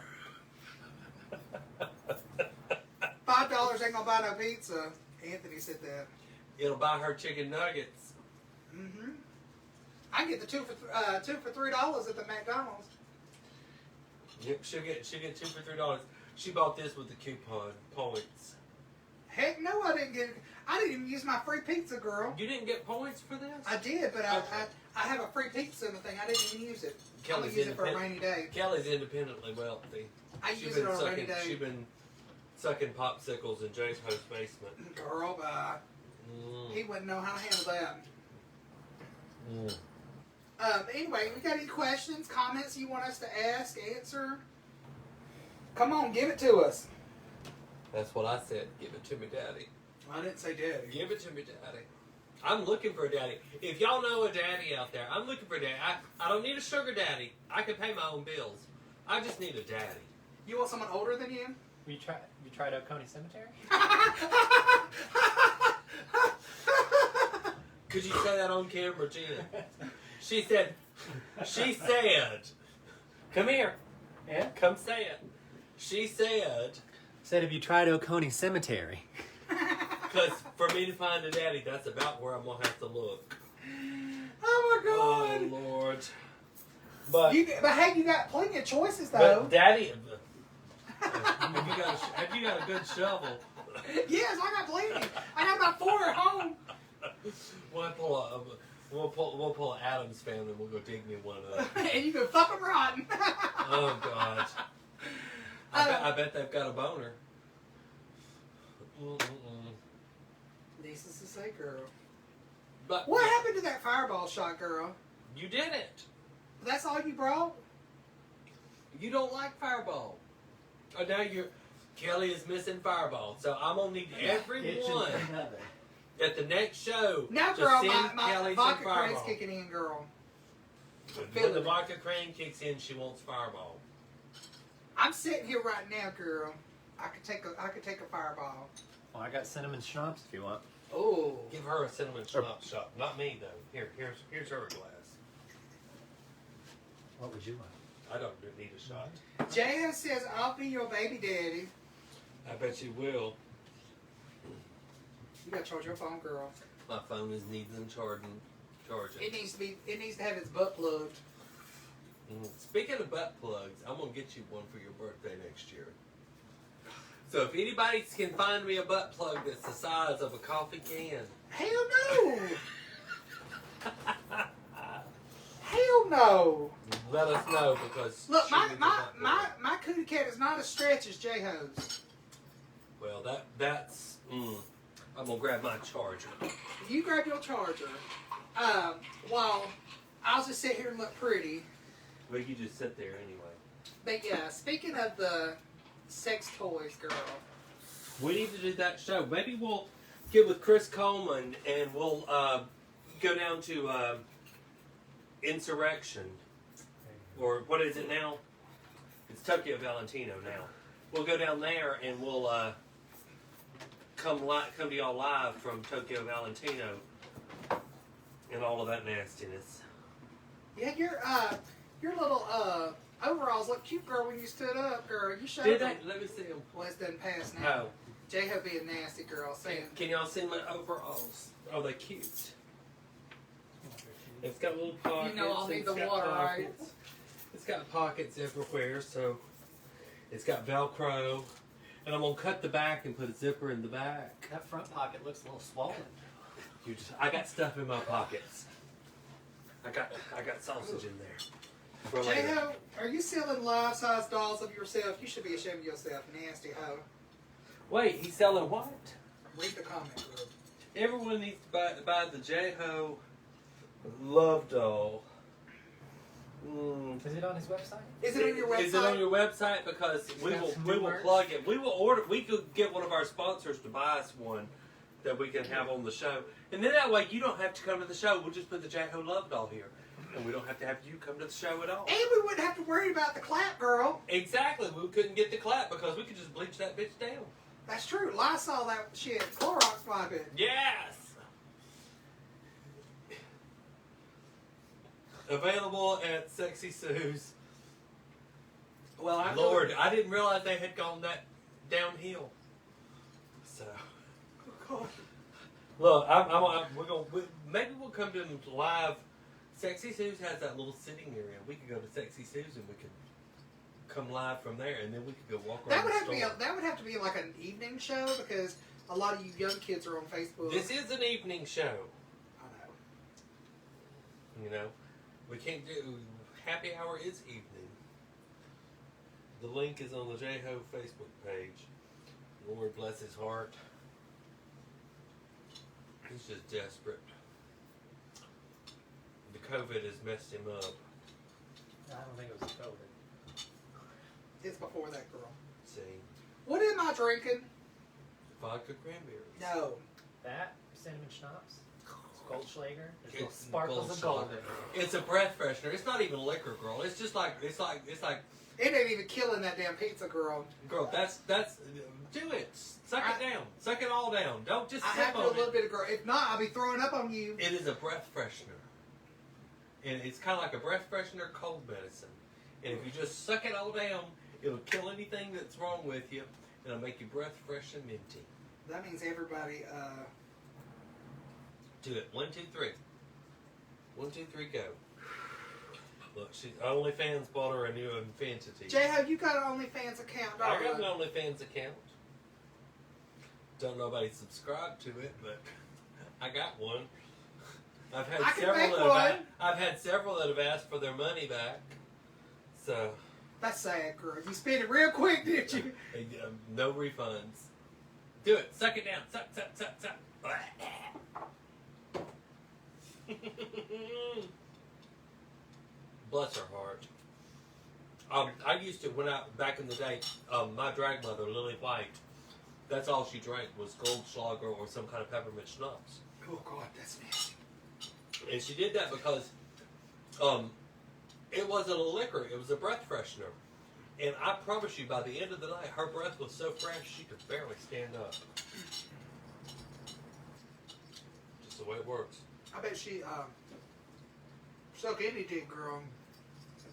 $5 ain't gonna buy no pizza. Anthony said that. It'll buy her chicken nuggets. Mm-hmm. I can get the two for $3 at the McDonald's. Yep, she'll get 2 for $3. She bought this with the coupon points. Heck no, I didn't get. I didn't even use my free pizza, girl. You didn't get points for this? I did, but Okay. I have a free pizza and the thing. I didn't even use it. I'm Kelly's gonna use it for a rainy day. Kelly's independently wealthy. I use it on a rainy day. She's been sucking popsicles in Jay's host basement. Girl, bye. He wouldn't know how to handle that. Anyway, we got any questions, comments you want us to ask, answer? Come on, give it to us. That's what I said. Give it to me, Daddy. I didn't say daddy. Give it to me, Daddy. I'm looking for a daddy. If y'all know a daddy out there, I'm looking for a daddy. I don't need a sugar daddy. I can pay my own bills. I just need a daddy. You want someone older than you? You tried Oconee Cemetery? Could you say that on camera, Jen? She said, come here. Yeah? Come say it. She said, Have you tried Oconee Cemetery? because for me to find a daddy, that's about where I'm going to have to look. Oh my God. Oh, Lord. But hey, you got plenty of choices though. But Daddy, have you got a good shovel? Yes, I got plenty. I got about 4 at home. We'll pull Adam's family. We'll go dig me one up. And you can fuck them rotten. Oh God! I bet they've got a boner. Needless to say, girl. But What happened to that fireball shot, girl? you did it. That's all you brought? You don't like Fireball. Oh, now Kelly is missing Fireball. So I'm gonna need everyone at the next show Now, to girl, send my Kelly vodka some crane's Fireball. kicking in, girl. When the vodka crane kicks in, she wants Fireball. I'm sitting here right now, girl. I could take a fireball. Well, I got cinnamon schnapps if you want. Oh. Give her a cinnamon schnapps shot. Not me though. Here's her a glass. What would you like? I don't need a shot. Jan says, I'll be your baby daddy. I bet you will. You gotta charge your phone, girl. My phone is needing charging. It needs to have its butt plugged. Speaking of butt plugs, I'm gonna get you one for your birthday next year. So if anybody can find me a butt plug that's the size of a coffee can. Hell no! Hell no! Let us know because Look, she needs a butt plug. my cootie cat is not as stretch as J-Ho's. Well, that's. I'm gonna grab my charger. You grab your charger. While I'll just sit here and look pretty. Well, you just sit there anyway. But yeah, speaking of the sex toys, girl. We need to do that show. Maybe we'll get with Chris Coleman and we'll go down to Insurrection. Or what is it now? It's Tokyo Valentino now. We'll go down there and we'll come to y'all live from Tokyo Valentino and all of that nastiness. Yeah, your little overalls look cute, girl, when you stood up, girl. You showed Did them. they? Let me see them. Well, it's done past now. Oh. J-Ho being nasty, girl. Saying, Can y'all see my overalls? Oh, they're cute. It's got little pockets. You know I'll need it's the got water, right? pockets. It's got pockets everywhere, so it's got Velcro. And I'm gonna cut the back and put a zipper in the back. That front pocket looks a little swollen. I got stuff in my pockets. I got sausage in there. For later. J-Ho, are you selling life-size dolls of yourself? You should be ashamed of yourself, nasty hoe. Wait, he's selling what? Read the comment, girl. Everyone needs to buy the J-Ho Love Doll. Is it on his website? Is it on your website? Is it on your website? Because we will plug it. We will order. We could get one of our sponsors to buy us one that we can have on the show, and then that way you don't have to come to the show. We'll just put the J-Ho Love Doll here. And we don't have to have you come to the show at all. And we wouldn't have to worry about the clap, girl. Exactly. We couldn't get the clap because we could just bleach that bitch down. That's true. Lysol that shit. Clorox wipe it. Yes. Available at Sexy Sue's. Well, Lord, I didn't realize they had gone that downhill. So, Oh, look, maybe we'll come to them live. Sexy Sue's has that little sitting area. We could go to Sexy Sue's and we could come live from there, and then we could go walk around that would the have to be store. that would have to be like an evening show because a lot of you young kids are on Facebook. This is an evening show. I know. You know, we can't do happy hour is evening. The link is on the J-Ho Facebook page. Lord bless his heart. He's just desperate. The COVID has messed him up. I don't think it was COVID. It's before that, girl. See, What am I drinking? vodka cranberries. No. That cinnamon schnapps, Goldschlager. There's little It's sparkles of gold in it. It's a breath freshener. It's not even liquor, girl. It's just like It ain't even killing that damn pizza, girl. girl. That's do it. Suck it down. Suck it all down. Don't just I sip have to on a little it. bit of girl. If not, I'll be throwing up on you. It is a breath freshener, and it's kind of like a breath freshener, cold medicine. And if you just suck it all down, it'll kill anything that's wrong with you, and it'll make you breath fresh and minty. That means everybody. Do it. 1, 2, 3. 1, 2, 3, go. Look, OnlyFans bought her a new Infinity. J-Ho, you got an OnlyFans account, don't I you? got an OnlyFans account. Don't know nobody subscribed to it, but I got one. I've had I can several make that one. I've had several that have asked for their money back. So That's sad, girl. You spent it real quick, didn't you? no refunds. Do it. Suck it down. Suck, suck, suck, suck. Bless her heart. I used to, back in the day, my drag mother, Lily White, that's all she drank was Goldschlager or some kind of peppermint schnapps. Oh, God, that's nasty. And she did that because it wasn't a liquor, it was a breath freshener. And I promise you, by the end of the night, her breath was so fresh she could barely stand up. Just the way it works. I bet she suck any dick, girl.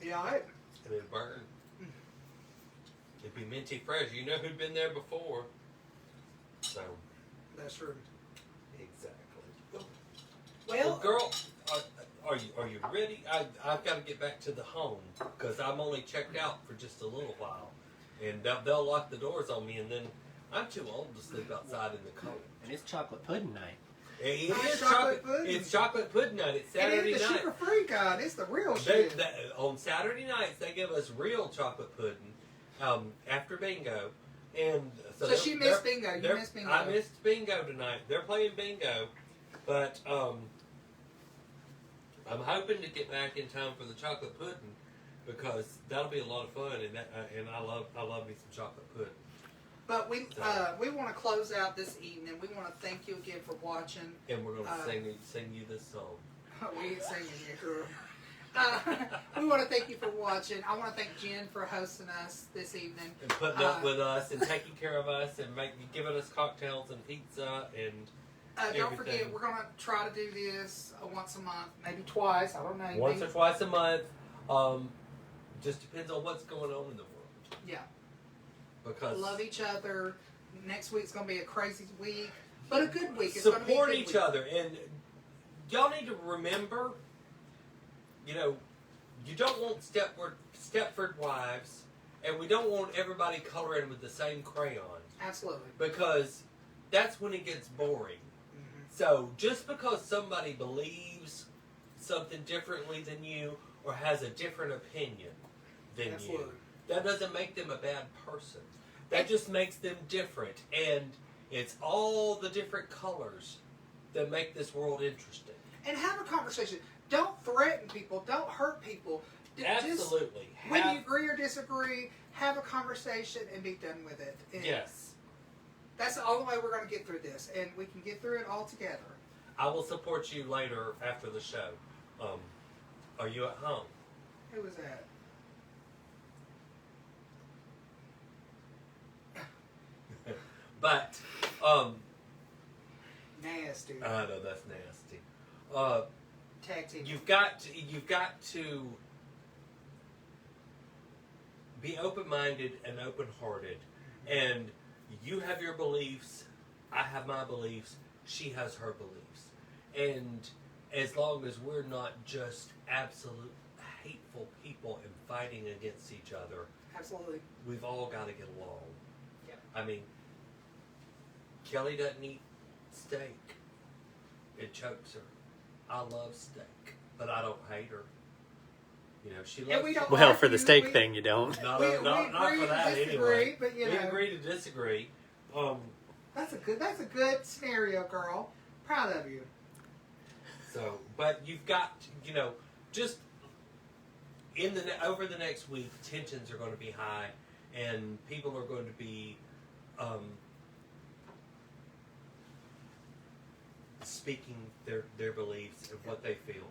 Be alright? And it'd burn. It'd be minty fresh. You know who'd been there before. So, That's true. exactly. Well, girl, are you ready? I've got to get back to the home because I'm only checked out for just a little while, and they'll lock the doors on me, and then I'm too old to sleep outside in the cold. And it's chocolate pudding night. It Nice is chocolate pudding. It's chocolate pudding night. It's it Saturday is the night. sugar-free kind. It's the real shit. On Saturday nights, they give us real chocolate pudding after bingo. And So she missed bingo. You missed bingo. I missed bingo tonight. They're playing bingo. But I'm hoping to get back in time for the chocolate pudding because that'll be a lot of fun. And I love me some chocolate pudding. But we want to close out this evening. We want to thank you again for watching. And we're going to sing you this song. We ain't singing yet, girl. We want to thank you for watching. I want to thank Jen for hosting us this evening. And putting up with us and taking care of us and giving us cocktails and pizza and don't forget, everything. we're going to try to do this once a month, maybe twice. I don't know. Once or twice a month. Just depends on what's going on in the world. Yeah. Because Love each other. Next week's going to be a crazy week, but a good week. It's support gonna be a good each week. other, and y'all need to remember, you don't want Stepford wives, and we don't want everybody coloring with the same crayon Absolutely. because that's when it gets boring. Mm-hmm. So just because somebody believes something differently than you or has a different opinion than Absolutely. you, that doesn't make them a bad person. That just makes them different. And it's all the different colors that make this world interesting. And have a conversation. Don't threaten people. Don't hurt people. Absolutely. Just, when you agree or disagree, have a conversation and be done with it. And Yes. that's the only way we're going to get through this. And we can get through it all together. I will support you later after the show. Are you at home? Who was that? But, Nasty. I know that's nasty. Tag team. You've got to be open-minded and open-hearted, and you have your beliefs, I have my beliefs, she has her beliefs, and as long as we're not just absolute hateful people and fighting against each other, Absolutely. we've all got to get along. Yep. I mean, Kellie doesn't eat steak. It chokes her. I love steak, but I don't hate her. You know, she loves. we don't Well, for the argue, steak we- thing, you don't. No, we not agree for to that disagree, anyway. but, you We know. agree to disagree. That's a good scenario, girl. Proud of you. So, but you've got, you know, just over the next week, tensions are going to be high, and people are going to be speaking their beliefs and what they feel.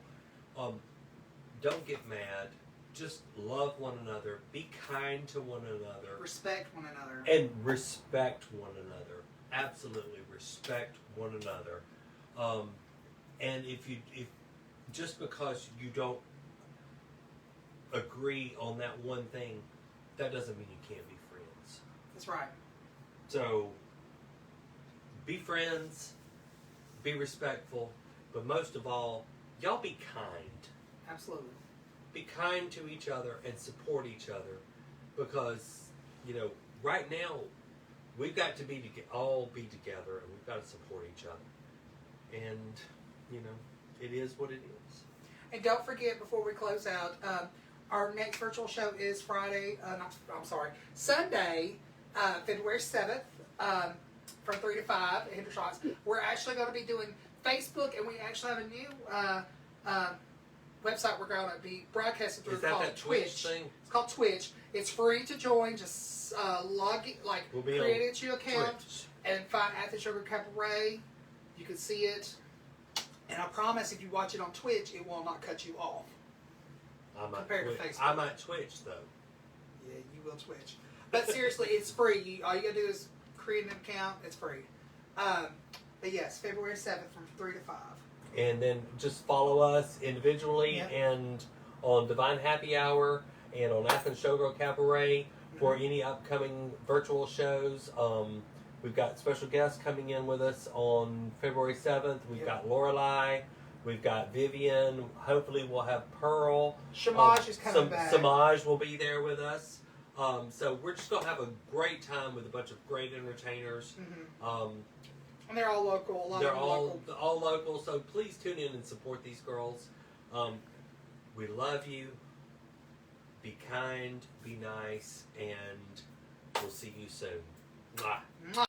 Don't get mad. Just love one another. Be kind to one another. Respect one another. And respect one another. Absolutely respect one another. And if just because you don't agree on that one thing, that doesn't mean you can't be friends. That's right. So be friends, be respectful, but most of all, y'all be kind. Absolutely. Be kind to each other and support each other, because, you know, right now we've got to all be together, and we've got to support each other. And, you know, it is what it is. And don't forget, before we close out, our next virtual show is Sunday, February 7th, from 3 to 5 at Henderson's. We're actually going to be doing Facebook, and we actually have a new website we're going to be broadcasting through. Is that called that Twitch thing? It's called Twitch. It's free to join. Just log in, We'll be create your account Twitch. and find Athens Sugar Cabaret. You can see it. And I promise, if you watch it on Twitch, it will not cut you off. Compared to Facebook. I might Twitch, though. Yeah, you will Twitch. But seriously, it's free. All you gotta do is create an account. It's free. But yes, February 7th from 3 to 5. And then just follow us individually Yep. and on Divine Happy Hour and on Athens Showgirl Cabaret for Mm-hmm. any upcoming virtual shows. We've got special guests coming in with us on February 7th. We've Yep. got Lorelei. We've got Vivian. Hopefully we'll have Pearl. Shamaj is coming back. Samaj will be there with us. So we're just going to have a great time with a bunch of great entertainers. Mm-hmm. And they're all local. A lot They're of them all local. local, so please tune in and support these girls. We love you. Be kind, be nice, and we'll see you soon. Mwah. Mwah.